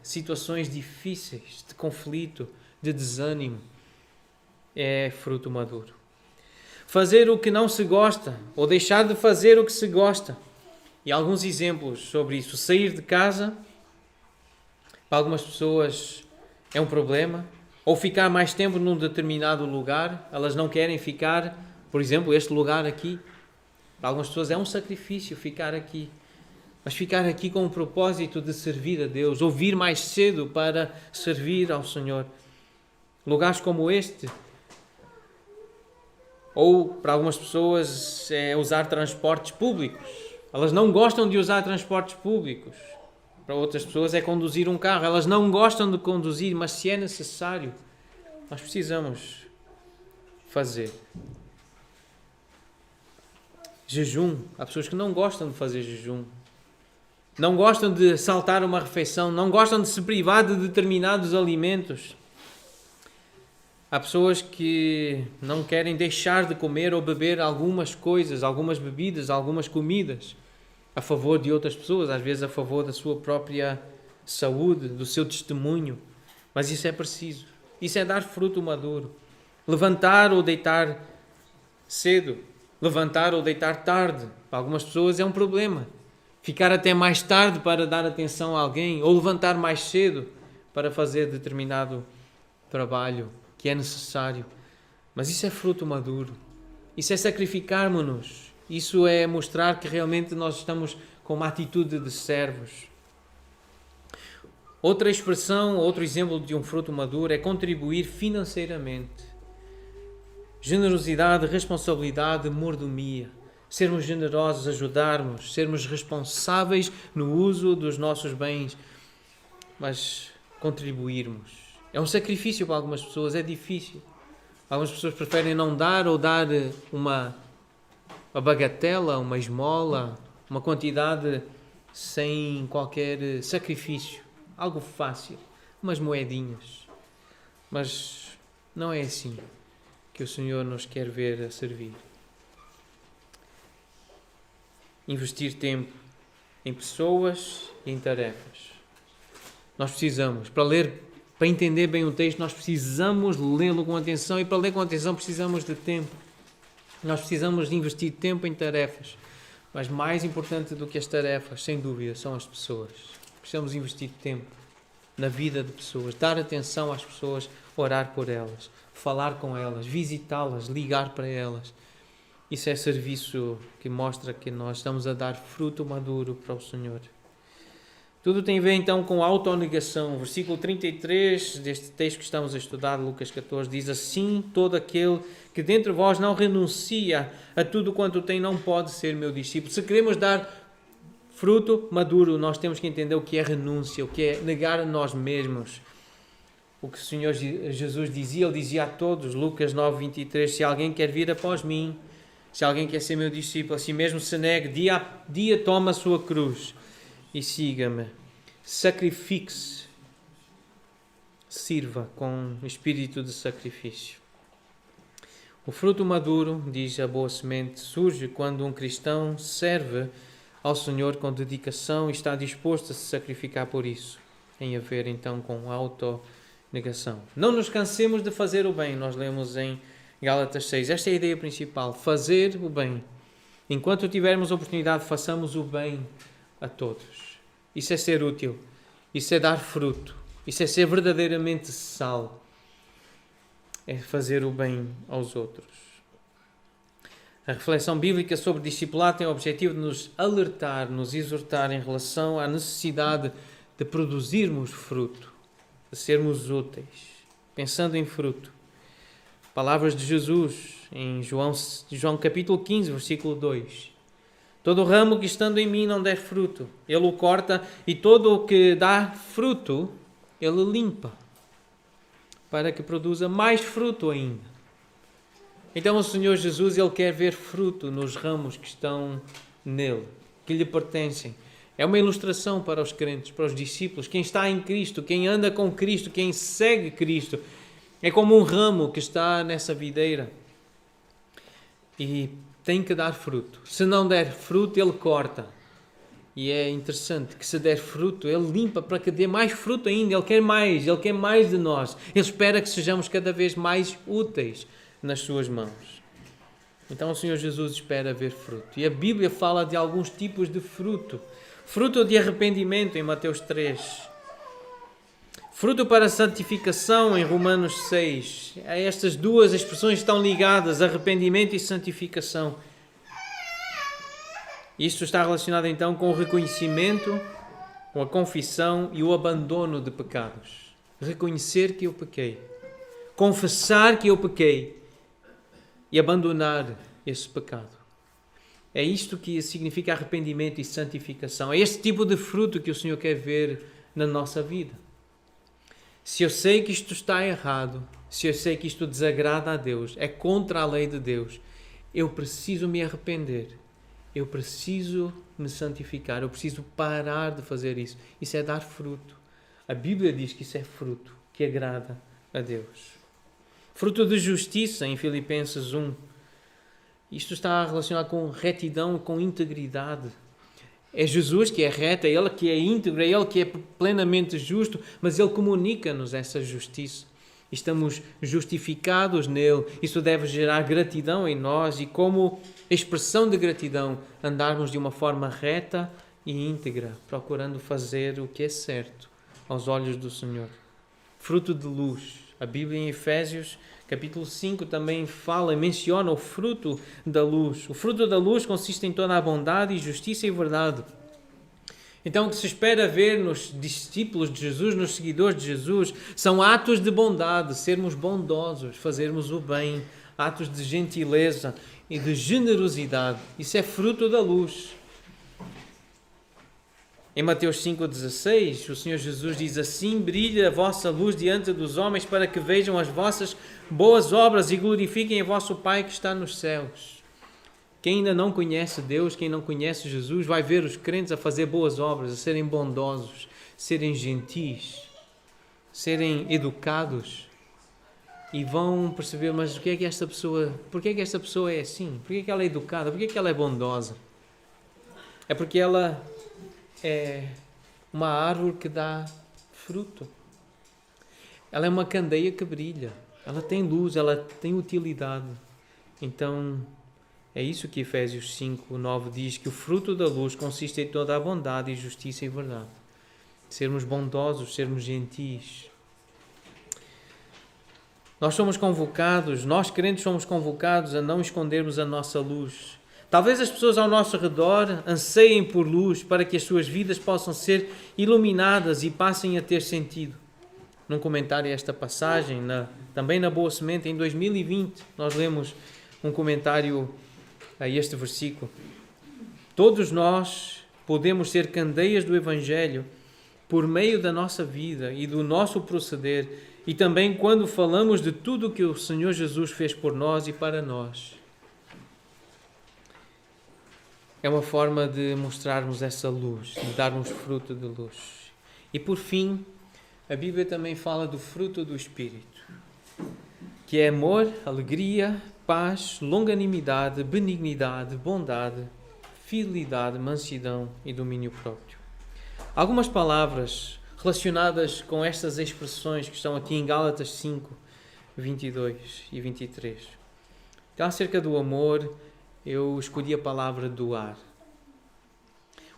situações difíceis, de conflito, de desânimo, é fruto maduro. Fazer o que não se gosta ou deixar de fazer o que se gosta. E alguns exemplos sobre isso. Sair de casa, para algumas pessoas é um problema. Ou ficar mais tempo num determinado lugar. Elas não querem ficar, por exemplo, este lugar aqui. Para algumas pessoas é um sacrifício ficar aqui. Mas ficar aqui com o propósito de servir a Deus. Ou vir mais cedo para servir ao Senhor. Lugares como este. Ou para algumas pessoas é usar transportes públicos. Elas não gostam de usar transportes públicos. Para outras pessoas é conduzir um carro. Elas não gostam de conduzir, mas se é necessário, Nós precisamos fazer. Jejum. Há pessoas que não gostam de fazer jejum. Não gostam de saltar uma refeição. Não gostam de se privar de determinados alimentos. Há pessoas que não querem deixar de comer ou beber algumas coisas, algumas bebidas, algumas comidas, a favor de outras pessoas, às vezes a favor da sua própria saúde, do seu testemunho. Mas isso é preciso. Isso é dar fruto maduro. Levantar ou deitar cedo. Levantar ou deitar tarde. Para algumas pessoas é um problema. Ficar até mais tarde para dar atenção a alguém. Ou levantar mais cedo para fazer determinado trabalho que é necessário. Mas isso é fruto maduro. Isso é sacrificarmos-nos. Isso é mostrar que realmente nós estamos com uma atitude de servos. Outra expressão, outro exemplo de um fruto maduro é contribuir financeiramente. Generosidade, responsabilidade, mordomia. Sermos generosos, ajudarmos, sermos responsáveis no uso dos nossos bens, mas contribuirmos. É um sacrifício para algumas pessoas, é difícil. Algumas pessoas preferem não dar ou dar uma bagatela, uma esmola, uma quantidade sem qualquer sacrifício. Algo fácil, umas moedinhas. Mas não é assim que o Senhor nos quer ver a servir. Investir tempo em pessoas e em tarefas. Nós precisamos, para entender bem o texto, nós precisamos lê-lo com atenção, e para ler com atenção precisamos de tempo. Nós precisamos de investir tempo em tarefas. Mas mais importante do que as tarefas, sem dúvida, são as pessoas. Precisamos investir tempo na vida de pessoas, dar atenção às pessoas, orar por elas, falar com elas, visitá-las, ligar para elas. Isso é serviço que mostra que nós estamos a dar fruto maduro para o Senhor. Tudo tem a ver então com a autonegação. O versículo 33 deste texto que estamos a estudar, Lucas 14, diz assim: todo aquele que dentre vós não renuncia a tudo quanto tem não pode ser meu discípulo. Se queremos dar fruto maduro, nós temos que entender o que é renúncia, o que é negar a nós mesmos. O que o Senhor Jesus dizia, Ele dizia a todos, Lucas 9, 23, se alguém quer vir após mim, se alguém quer ser meu discípulo, assim mesmo se negue, dia a dia toma a sua cruz e siga-me. Sacrifique-se. Sirva com espírito de sacrifício. O fruto maduro, diz a boa semente, surge quando um cristão serve ao Senhor com dedicação e está disposto a se sacrificar por isso. Tem a ver então com autonegação. Não nos cansemos de fazer o bem. Nós lemos em Gálatas 6. Esta é a ideia principal. Fazer o bem. Enquanto tivermos oportunidade, façamos o bem a todos. Isso é ser útil. Isso é dar fruto. Isso é ser verdadeiramente sal. É fazer o bem aos outros. A reflexão bíblica sobre discipulado tem o objetivo de nos alertar, nos exortar em relação à necessidade de produzirmos fruto, de sermos úteis. Pensando em fruto. Palavras de Jesus em João capítulo 15, versículo 2. Todo ramo que estando em mim não der fruto, Ele o corta, e todo o que dá fruto, Ele limpa, para que produza mais fruto ainda. Então o Senhor Jesus, Ele quer ver fruto nos ramos que estão nele, que lhe pertencem. É uma ilustração para os crentes, para os discípulos. Quem está em Cristo, quem anda com Cristo, quem segue Cristo, é como um ramo que está nessa videira e tem que dar fruto. Se não der fruto, Ele corta. E é interessante que se der fruto, Ele limpa para que dê mais fruto ainda. Ele quer mais de nós. Ele espera que sejamos cada vez mais úteis nas suas mãos. Então o Senhor Jesus espera ver fruto. E a Bíblia fala de alguns tipos de fruto. Fruto de arrependimento em Mateus 3. Fruto para santificação em Romanos 6. Estas duas expressões estão ligadas, arrependimento e santificação. Isto está relacionado então com o reconhecimento, com a confissão e o abandono de pecados. Reconhecer que eu pequei. Confessar que eu pequei. E abandonar esse pecado. É isto que significa arrependimento e santificação. É este tipo de fruto que o Senhor quer ver na nossa vida. Se eu sei que isto está errado, se eu sei que isto desagrada a Deus, é contra a lei de Deus, eu preciso me arrepender. Eu preciso me santificar. Eu preciso parar de fazer isso. Isso é dar fruto. A Bíblia diz que isso é fruto que agrada a Deus. Fruto de justiça, em Filipenses 1. Isto está relacionado com retidão, com integridade. É Jesus que é reto, é Ele que é íntegro, é Ele que é plenamente justo, mas Ele comunica-nos essa justiça. Estamos justificados nele. Isso deve gerar gratidão em nós e, como expressão de gratidão, andarmos de uma forma reta e íntegra, procurando fazer o que é certo aos olhos do Senhor. Fruto de luz. A Bíblia em Efésios, capítulo 5, também fala e menciona o fruto da luz. O fruto da luz consiste em toda a bondade e justiça e verdade. Então, o que se espera ver nos discípulos de Jesus, nos seguidores de Jesus, são atos de bondade, sermos bondosos, fazermos o bem, atos de gentileza e de generosidade. Isso é fruto da luz. Em Mateus 5,16, o Senhor Jesus diz: assim brilha a vossa luz diante dos homens, para que vejam as vossas boas obras e glorifiquem a vosso Pai que está nos céus. Quem ainda não conhece Deus, quem não conhece Jesus, vai ver os crentes a fazer boas obras, a serem bondosos, serem gentis, serem educados, e vão perceber, mas o que é que esta pessoa, por que é que esta pessoa é assim? Por que é que ela é educada? Por que é que ela é bondosa? É porque ela é uma árvore que dá fruto. Ela é uma candeia que brilha. Ela tem luz, ela tem utilidade. Então, é isso que Efésios 5:9 diz, que o fruto da luz consiste em toda a bondade e justiça e verdade. Sermos bondosos, sermos gentis. Nós crentes somos convocados a não escondermos a nossa luz. Talvez as pessoas ao nosso redor anseiem por luz para que as suas vidas possam ser iluminadas e passem a ter sentido. Num comentário a esta passagem, também na Boa Semente, em 2020, nós lemos um comentário a este versículo. Todos nós podemos ser candeias do Evangelho por meio da nossa vida e do nosso proceder, e também quando falamos de tudo o que o Senhor Jesus fez por nós e para nós. É uma forma de mostrarmos essa luz, de darmos fruto de luz. E por fim, a Bíblia também fala do fruto do Espírito, que é amor, alegria, paz, longanimidade, benignidade, bondade, fidelidade, mansidão e domínio próprio. Algumas palavras relacionadas com estas expressões que estão aqui em Gálatas 5, 22 e 23. Então, acerca do amor, eu escolhi a palavra doar.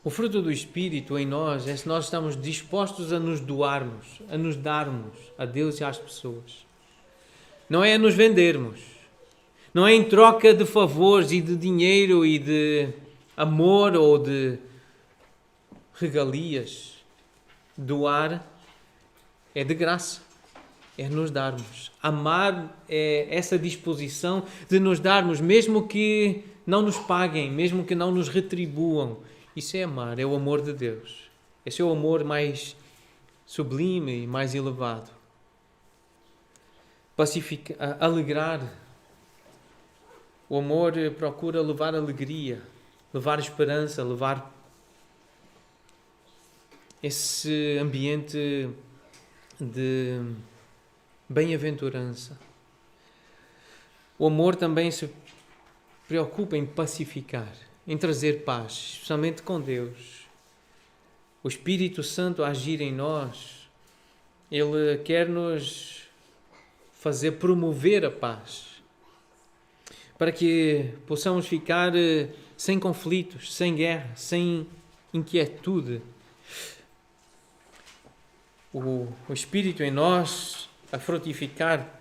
O fruto do Espírito em nós é se nós estamos dispostos a nos doarmos, a nos darmos a Deus e às pessoas. Não é a nos vendermos. Não é em troca de favores e de dinheiro e de amor ou de regalias. Doar é de graça, é nos darmos. Amar é essa disposição de nos darmos, mesmo que não nos paguem, mesmo que não nos retribuam. Isso é amar, é o amor de Deus. Esse é o amor mais sublime e mais elevado. Alegrar. O amor procura levar alegria, levar esperança, levar esse ambiente de bem-aventurança. O amor também se preocupa em pacificar, em trazer paz, especialmente com Deus. O Espírito Santo a agir em nós, Ele quer nos fazer promover a paz, para que possamos ficar sem conflitos, sem guerra, sem inquietude. O Espírito em nós, a frutificar,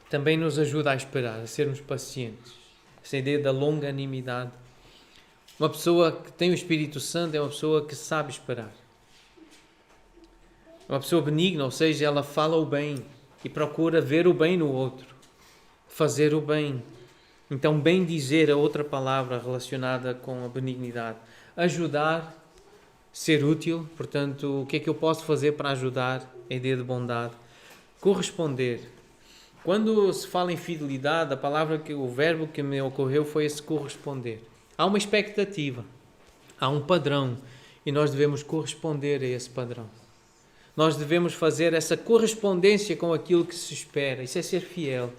também nos ajuda a esperar, a sermos pacientes. Essa ideia da longanimidade. Uma pessoa que tem o Espírito Santo é uma pessoa que sabe esperar. Uma pessoa benigna, ou seja, ela fala o bem e procura ver o bem no outro, fazer o bem. Então, bem dizer é outra palavra relacionada com a benignidade. Ajudar, ser útil, portanto, o que é que eu posso fazer para ajudar? A ideia de bondade. Corresponder. Quando se fala em fidelidade, o verbo que me ocorreu foi esse corresponder. Há uma expectativa, há um padrão e nós devemos corresponder a esse padrão. Nós devemos fazer essa correspondência com aquilo que se espera. Isso é ser fiel.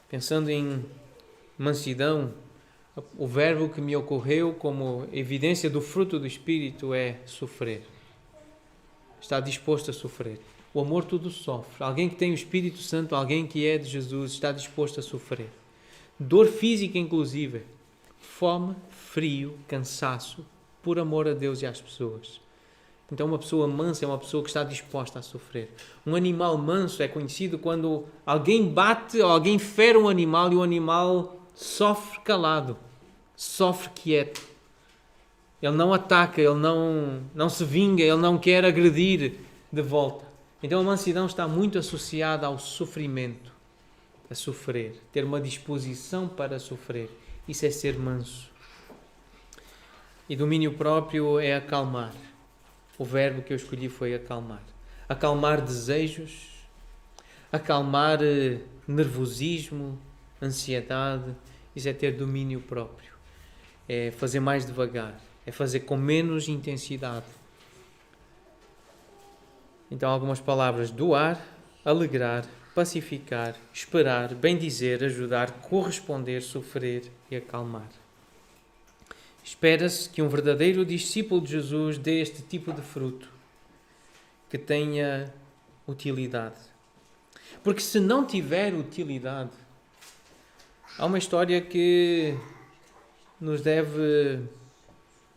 Pensando em mansidão, o verbo que me ocorreu como evidência do fruto do Espírito é sofrer. Está disposto a sofrer. O amor tudo sofre. Alguém que tem o Espírito Santo, alguém que é de Jesus, está disposto a sofrer. Dor física, inclusive. Fome, frio, cansaço, por amor a Deus e às pessoas. Então uma pessoa mansa é uma pessoa que está disposta a sofrer. Um animal manso é conhecido quando alguém bate ou alguém fere um animal e o animal sofre calado, sofre quieto. Ele não ataca, ele não se vinga, ele não quer agredir de volta. Então a mansidão está muito associada ao sofrimento, a sofrer, ter uma disposição para sofrer. Isso é ser manso. E domínio próprio é acalmar. O verbo que eu escolhi foi acalmar. Acalmar desejos, acalmar nervosismo, ansiedade. Isso é ter domínio próprio. É fazer mais devagar. É fazer com menos intensidade. Então, algumas palavras: doar, alegrar, pacificar, esperar, bendizer, ajudar, corresponder, sofrer e acalmar. Espera-se que um verdadeiro discípulo de Jesus dê este tipo de fruto, que tenha utilidade. Porque se não tiver utilidade, há uma história que nos deve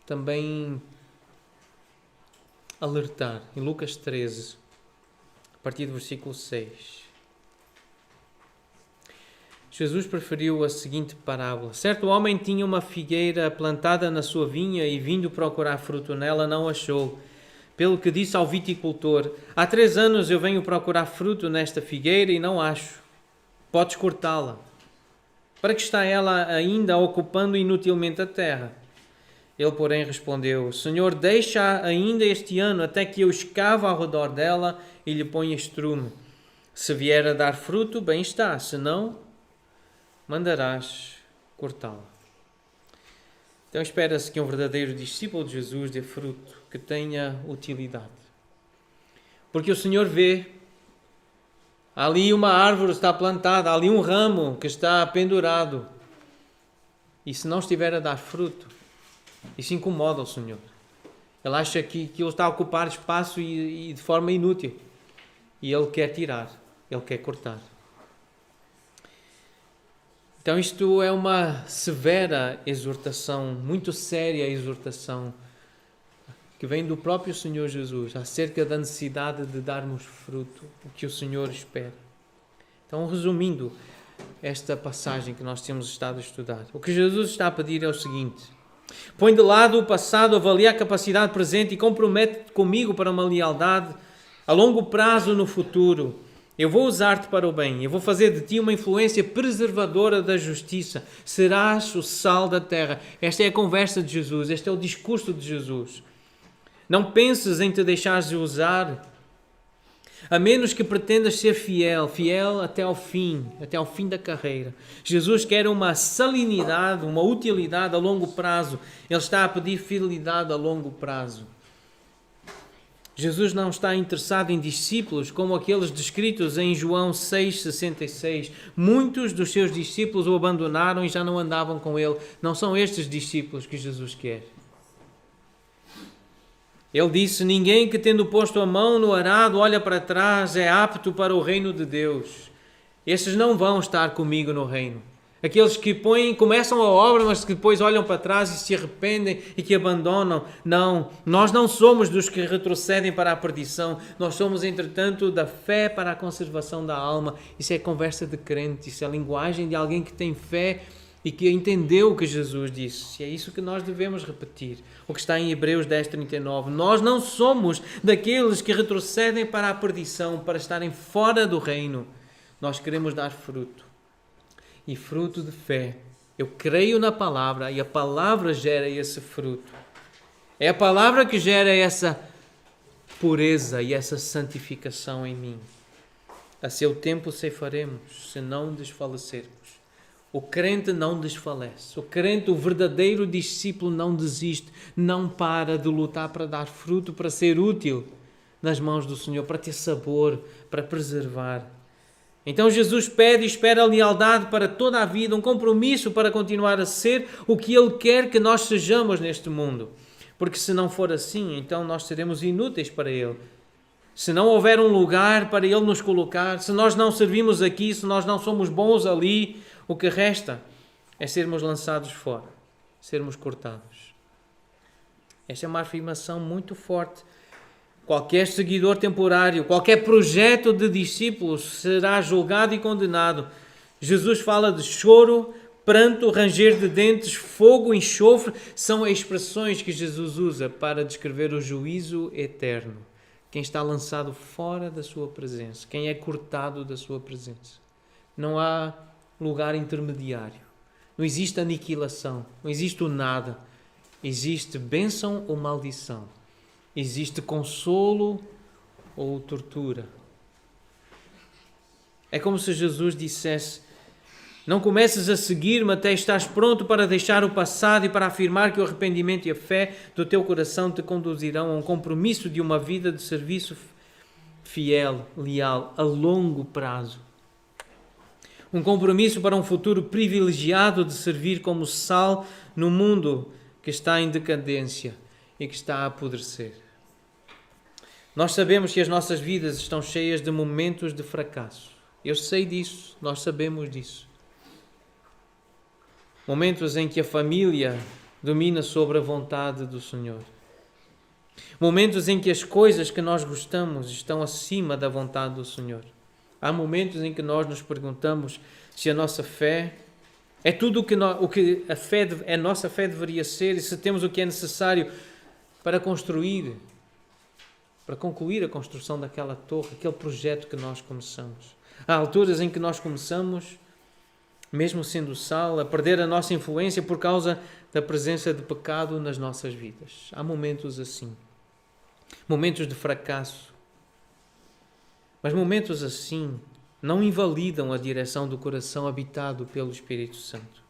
também alertar. Em Lucas 13, a partir do versículo 6. Jesus preferiu a seguinte parábola. Certo homem tinha uma figueira plantada na sua vinha e, vindo procurar fruto nela, não achou. Pelo que disse ao viticultor: há 3 anos eu venho procurar fruto nesta figueira e não acho. Podes cortá-la. Para que está ela ainda ocupando inutilmente a terra? Ele, porém, respondeu: Senhor, deixa ainda este ano até que eu escave ao redor dela e lhe ponha estrume. Se vier a dar fruto, bem está. Se não, mandarás cortá-la. Então espera-se que um verdadeiro discípulo de Jesus dê fruto, que tenha utilidade. Porque o Senhor vê, ali uma árvore está plantada, ali um ramo que está pendurado. E se não estiver a dar fruto, isso incomoda o Senhor. Ele acha que ele está a ocupar espaço e de forma inútil. E Ele quer tirar, Ele quer cortar. Então isto é uma severa exortação, muito séria exortação, que vem do próprio Senhor Jesus, acerca da necessidade de darmos fruto, o que o Senhor espera. Então, resumindo esta passagem que nós temos estado a estudar, o que Jesus está a pedir é o seguinte: põe de lado o passado, avalia a capacidade presente e compromete-te comigo para uma lealdade a longo prazo no futuro. Eu vou usar-te para o bem. Eu vou fazer de ti uma influência preservadora da justiça. Serás o sal da terra. Esta é a conversa de Jesus. Este é o discurso de Jesus. Não penses em te deixares de usar, a menos que pretendas ser fiel até ao fim da carreira. Jesus quer uma salinidade, uma utilidade a longo prazo. Ele está a pedir fidelidade a longo prazo. Jesus não está interessado em discípulos como aqueles descritos em João 6,66. Muitos dos seus discípulos o abandonaram e já não andavam com ele. Não são estes discípulos que Jesus quer. Ele disse: ninguém que tendo posto a mão no arado olha para trás é apto para o reino de Deus. Esses não vão estar comigo no reino. Aqueles que começam a obra, mas que depois olham para trás e se arrependem e que abandonam. Não, nós não somos dos que retrocedem para a perdição. Nós somos, entretanto, da fé para a conservação da alma. Isso é conversa de crente, isso é a linguagem de alguém que tem fé e que entendeu o que Jesus disse. E é isso que nós devemos repetir. O que está em Hebreus 10:39. Nós não somos daqueles que retrocedem para a perdição, para estarem fora do reino. Nós queremos dar fruto. E fruto de fé. Eu creio na palavra e a palavra gera esse fruto. É a palavra que gera essa pureza e essa santificação em mim. A seu tempo ceifaremos, se não desfalecermos. O crente não desfalece. O crente, o verdadeiro discípulo, não desiste, não para de lutar para dar fruto, para ser útil nas mãos do Senhor, para ter sabor, para preservar. Então Jesus pede e espera a lealdade para toda a vida, um compromisso para continuar a ser o que Ele quer que nós sejamos neste mundo. Porque se não for assim, então nós seremos inúteis para Ele. Se não houver um lugar para Ele nos colocar, se nós não servimos aqui, se nós não somos bons ali, o que resta é sermos lançados fora, sermos cortados. Esta é uma afirmação muito forte. Qualquer seguidor temporário, qualquer projeto de discípulos será julgado e condenado. Jesus fala de choro, pranto, ranger de dentes, fogo, enxofre. São expressões que Jesus usa para descrever o juízo eterno. Quem está lançado fora da sua presença, quem é cortado da sua presença. Não há lugar intermediário. Não existe aniquilação, não existe o nada. Existe bênção ou maldição. Existe consolo ou tortura. É como se Jesus dissesse: não comeces a seguir-me até estás pronto para deixar o passado e para afirmar que o arrependimento e a fé do teu coração te conduzirão a um compromisso de uma vida de serviço fiel, leal, a longo prazo. Um compromisso para um futuro privilegiado de servir como sal no mundo que está em decadência e que está a apodrecer. Nós sabemos que as nossas vidas estão cheias de momentos de fracasso. Eu sei disso, nós sabemos disso. Momentos em que a família domina sobre a vontade do Senhor. Momentos em que as coisas que nós gostamos estão acima da vontade do Senhor. Há momentos em que nós nos perguntamos se a nossa fé é tudo o que a nossa fé deveria ser e se temos o que é necessário para concluir a construção daquela torre, aquele projeto que nós começamos. Há alturas em que nós começamos, mesmo sendo sal, a perder a nossa influência por causa da presença de pecado nas nossas vidas. Há momentos assim. Momentos de fracasso. Mas momentos assim não invalidam a direção do coração habitado pelo Espírito Santo.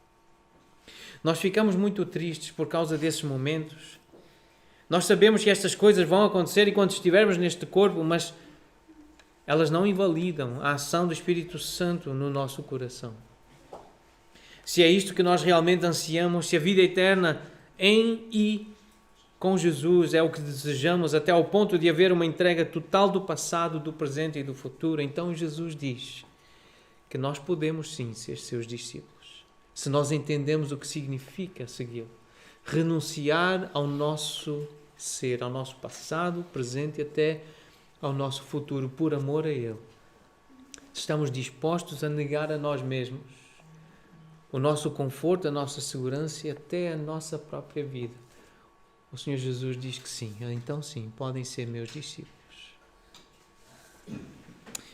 Nós ficamos muito tristes por causa desses momentos. Nós sabemos que estas coisas vão acontecer enquanto estivermos neste corpo, mas elas não invalidam a ação do Espírito Santo no nosso coração. Se é isto que nós realmente ansiamos, se a vida eterna em e com Jesus é o que desejamos, até ao ponto de haver uma entrega total do passado, do presente e do futuro, então Jesus diz que nós podemos sim ser seus discípulos, se nós entendemos o que significa segui-lo, renunciar ao nosso ser, ao nosso passado, presente e até ao nosso futuro, por amor a Ele. Estamos dispostos a negar a nós mesmos o nosso conforto, a nossa segurança e até a nossa própria vida. O Senhor Jesus diz que sim, então sim, podem ser meus discípulos.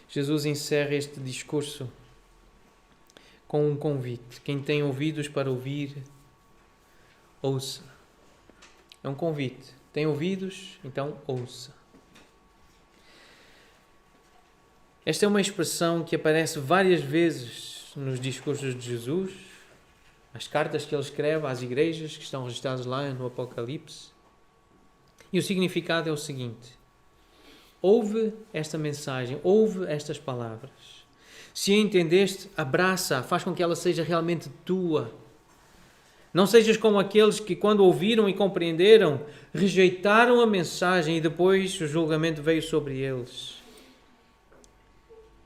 Jesus encerra este discurso com um convite. Quem tem ouvidos para ouvir, ouça. É um convite. Tem ouvidos? Então ouça. Esta é uma expressão que aparece várias vezes nos discursos de Jesus, as cartas que ele escreve às igrejas que estão registradas lá no Apocalipse. E o significado é o seguinte: ouve esta mensagem, ouve estas palavras. Se a entendeste, abraça-a, faz com que ela seja realmente tua. Não sejas como aqueles que, quando ouviram e compreenderam, rejeitaram a mensagem e depois o julgamento veio sobre eles.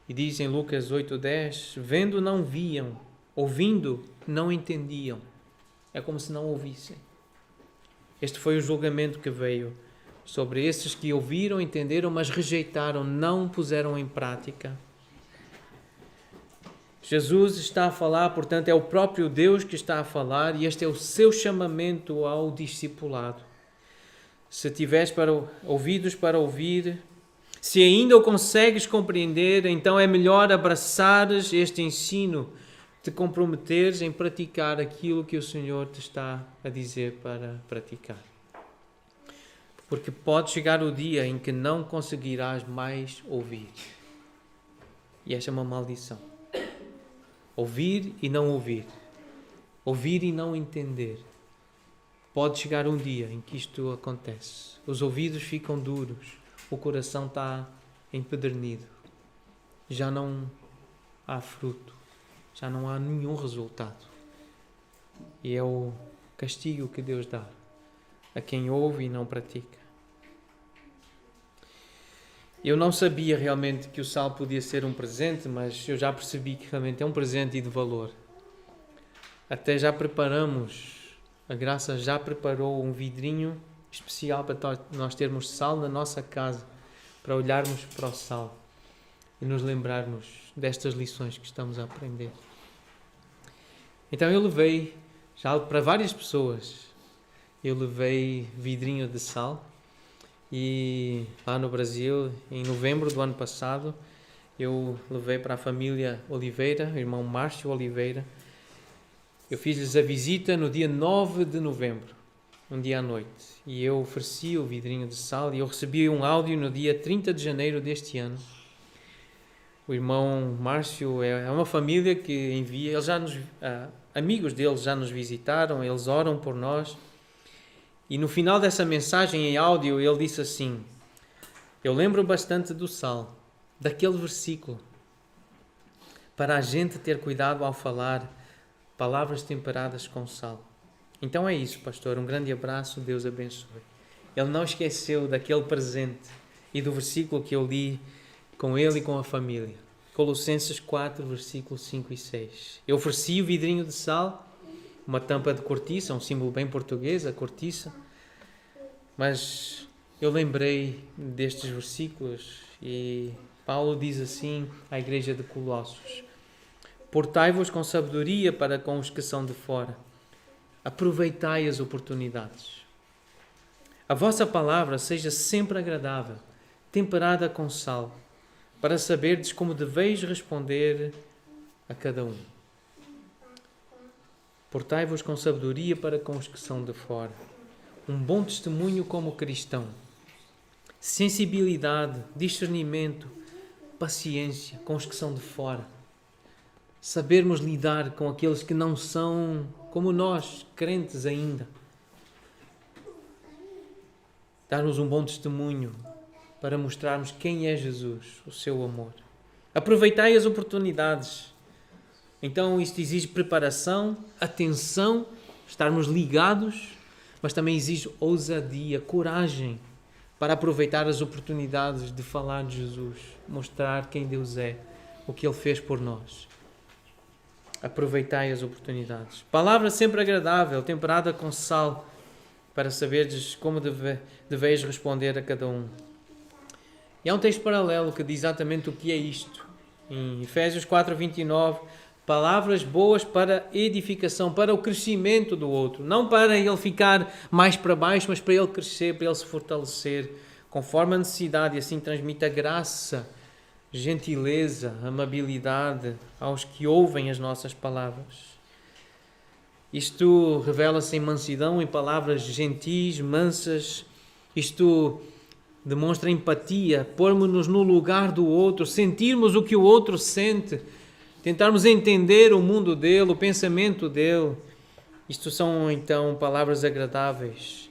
E diz em Lucas 8:10, vendo não viam, ouvindo não entendiam. É como se não ouvissem. Este foi o julgamento que veio sobre esses que ouviram, entenderam, mas rejeitaram, não puseram em prática. Jesus está a falar, portanto, é o próprio Deus que está a falar e este é o seu chamamento ao discipulado. Se tiveres ouvidos para ouvir, se ainda o consegues compreender, então é melhor abraçares este ensino, te comprometeres em praticar aquilo que o Senhor te está a dizer para praticar. Porque pode chegar o dia em que não conseguirás mais ouvir. E esta é uma maldição. Ouvir e não ouvir. Ouvir e não entender. Pode chegar um dia em que isto acontece. Os ouvidos ficam duros. O coração está empedernido. Já não há fruto. Já não há nenhum resultado. E é o castigo que Deus dá a quem ouve e não pratica. Eu não sabia realmente que o sal podia ser um presente, mas eu já percebi que realmente é um presente e de valor. Até já preparamos, a Graça já preparou um vidrinho especial para nós termos sal na nossa casa, para olharmos para o sal e nos lembrarmos destas lições que estamos a aprender. Então eu levei, já para várias pessoas, eu levei vidrinho de sal. E lá no Brasil, em novembro do ano passado, eu levei para a família Oliveira, o irmão Márcio Oliveira. Eu fiz-lhes a visita no dia 9 de novembro, um dia à noite. E eu ofereci o vidrinho de sal e eu recebi um áudio no dia 30 de janeiro deste ano. O irmão Márcio é uma família que envia, amigos deles já nos visitaram, eles oram por nós. E no final dessa mensagem em áudio, ele disse assim: eu lembro bastante do sal, daquele versículo, para a gente ter cuidado ao falar palavras temperadas com sal. Então é isso, pastor, um grande abraço, Deus abençoe. Ele não esqueceu daquele presente e do versículo que eu li com ele e com a família. Colossenses 4, versículos 5 e 6. Eu ofereci o vidrinho de sal, uma tampa de cortiça, um símbolo bem português, a cortiça. Mas eu lembrei destes versículos e Paulo diz assim à igreja de Colossos: portai-vos com sabedoria para com os que são de fora. Aproveitai as oportunidades. A vossa palavra seja sempre agradável, temperada com sal, para saberdes como deveis responder a cada um. Portai-vos com sabedoria para com os que são de fora. Um bom testemunho como cristão. Sensibilidade, discernimento, paciência com os que são de fora. Sabermos lidar com aqueles que não são como nós, crentes ainda. Dar-nos um bom testemunho para mostrarmos quem é Jesus, o seu amor. Aproveitai as oportunidades. Então isto exige preparação, atenção, estarmos ligados, mas também exige ousadia, coragem para aproveitar as oportunidades de falar de Jesus, mostrar quem Deus é, o que Ele fez por nós. Aproveitai as oportunidades. Palavra sempre agradável, temperada com sal, para saberdes como deveis responder a cada um. E há um texto paralelo que diz exatamente o que é isto. Em Efésios 4:29, palavras boas para edificação, para o crescimento do outro. Não para ele ficar mais para baixo, mas para ele crescer, para ele se fortalecer, conforme a necessidade, e assim transmite a graça, gentileza, amabilidade aos que ouvem as nossas palavras. Isto revela-se em mansidão, em palavras gentis, mansas. Isto demonstra empatia, pormos-nos no lugar do outro, sentirmos o que o outro sente, tentarmos entender o mundo dele, o pensamento dele. Isto são, então, palavras agradáveis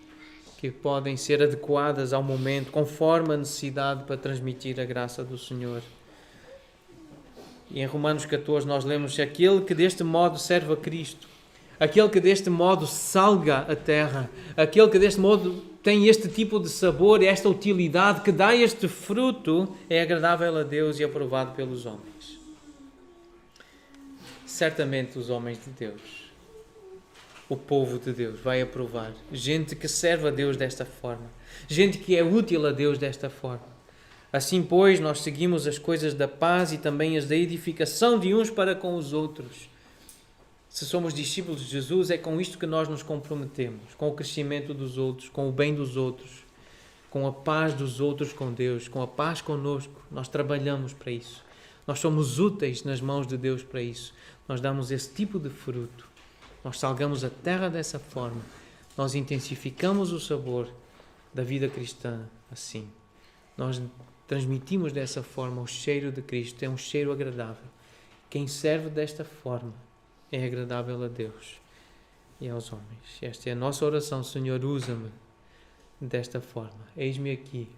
que podem ser adequadas ao momento, conforme a necessidade, para transmitir a graça do Senhor. E em Romanos 14 nós lemos: aquele que deste modo serve a Cristo, aquele que deste modo salga a terra, aquele que deste modo tem este tipo de sabor, esta utilidade, que dá este fruto, é agradável a Deus e aprovado pelos homens. Certamente os homens de Deus, o povo de Deus, vai aprovar. Gente que serve a Deus desta forma. Gente que é útil a Deus desta forma. Assim, pois, nós seguimos as coisas da paz e também as da edificação de uns para com os outros. Se somos discípulos de Jesus, é com isto que nós nos comprometemos. Com o crescimento dos outros, com o bem dos outros, com a paz dos outros com Deus, com a paz connosco. Nós trabalhamos para isso. Nós somos úteis nas mãos de Deus para isso. Nós damos esse tipo de fruto. Nós salgamos a terra dessa forma. Nós intensificamos o sabor da vida cristã assim. Nós transmitimos dessa forma o cheiro de Cristo. É um cheiro agradável. Quem serve desta forma é agradável a Deus e aos homens. Esta é a nossa oração. Senhor, usa-me desta forma. Eis-me aqui.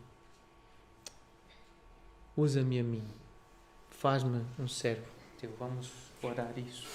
Usa-me a mim. Faz-me um servo teu. Vamos orar isso.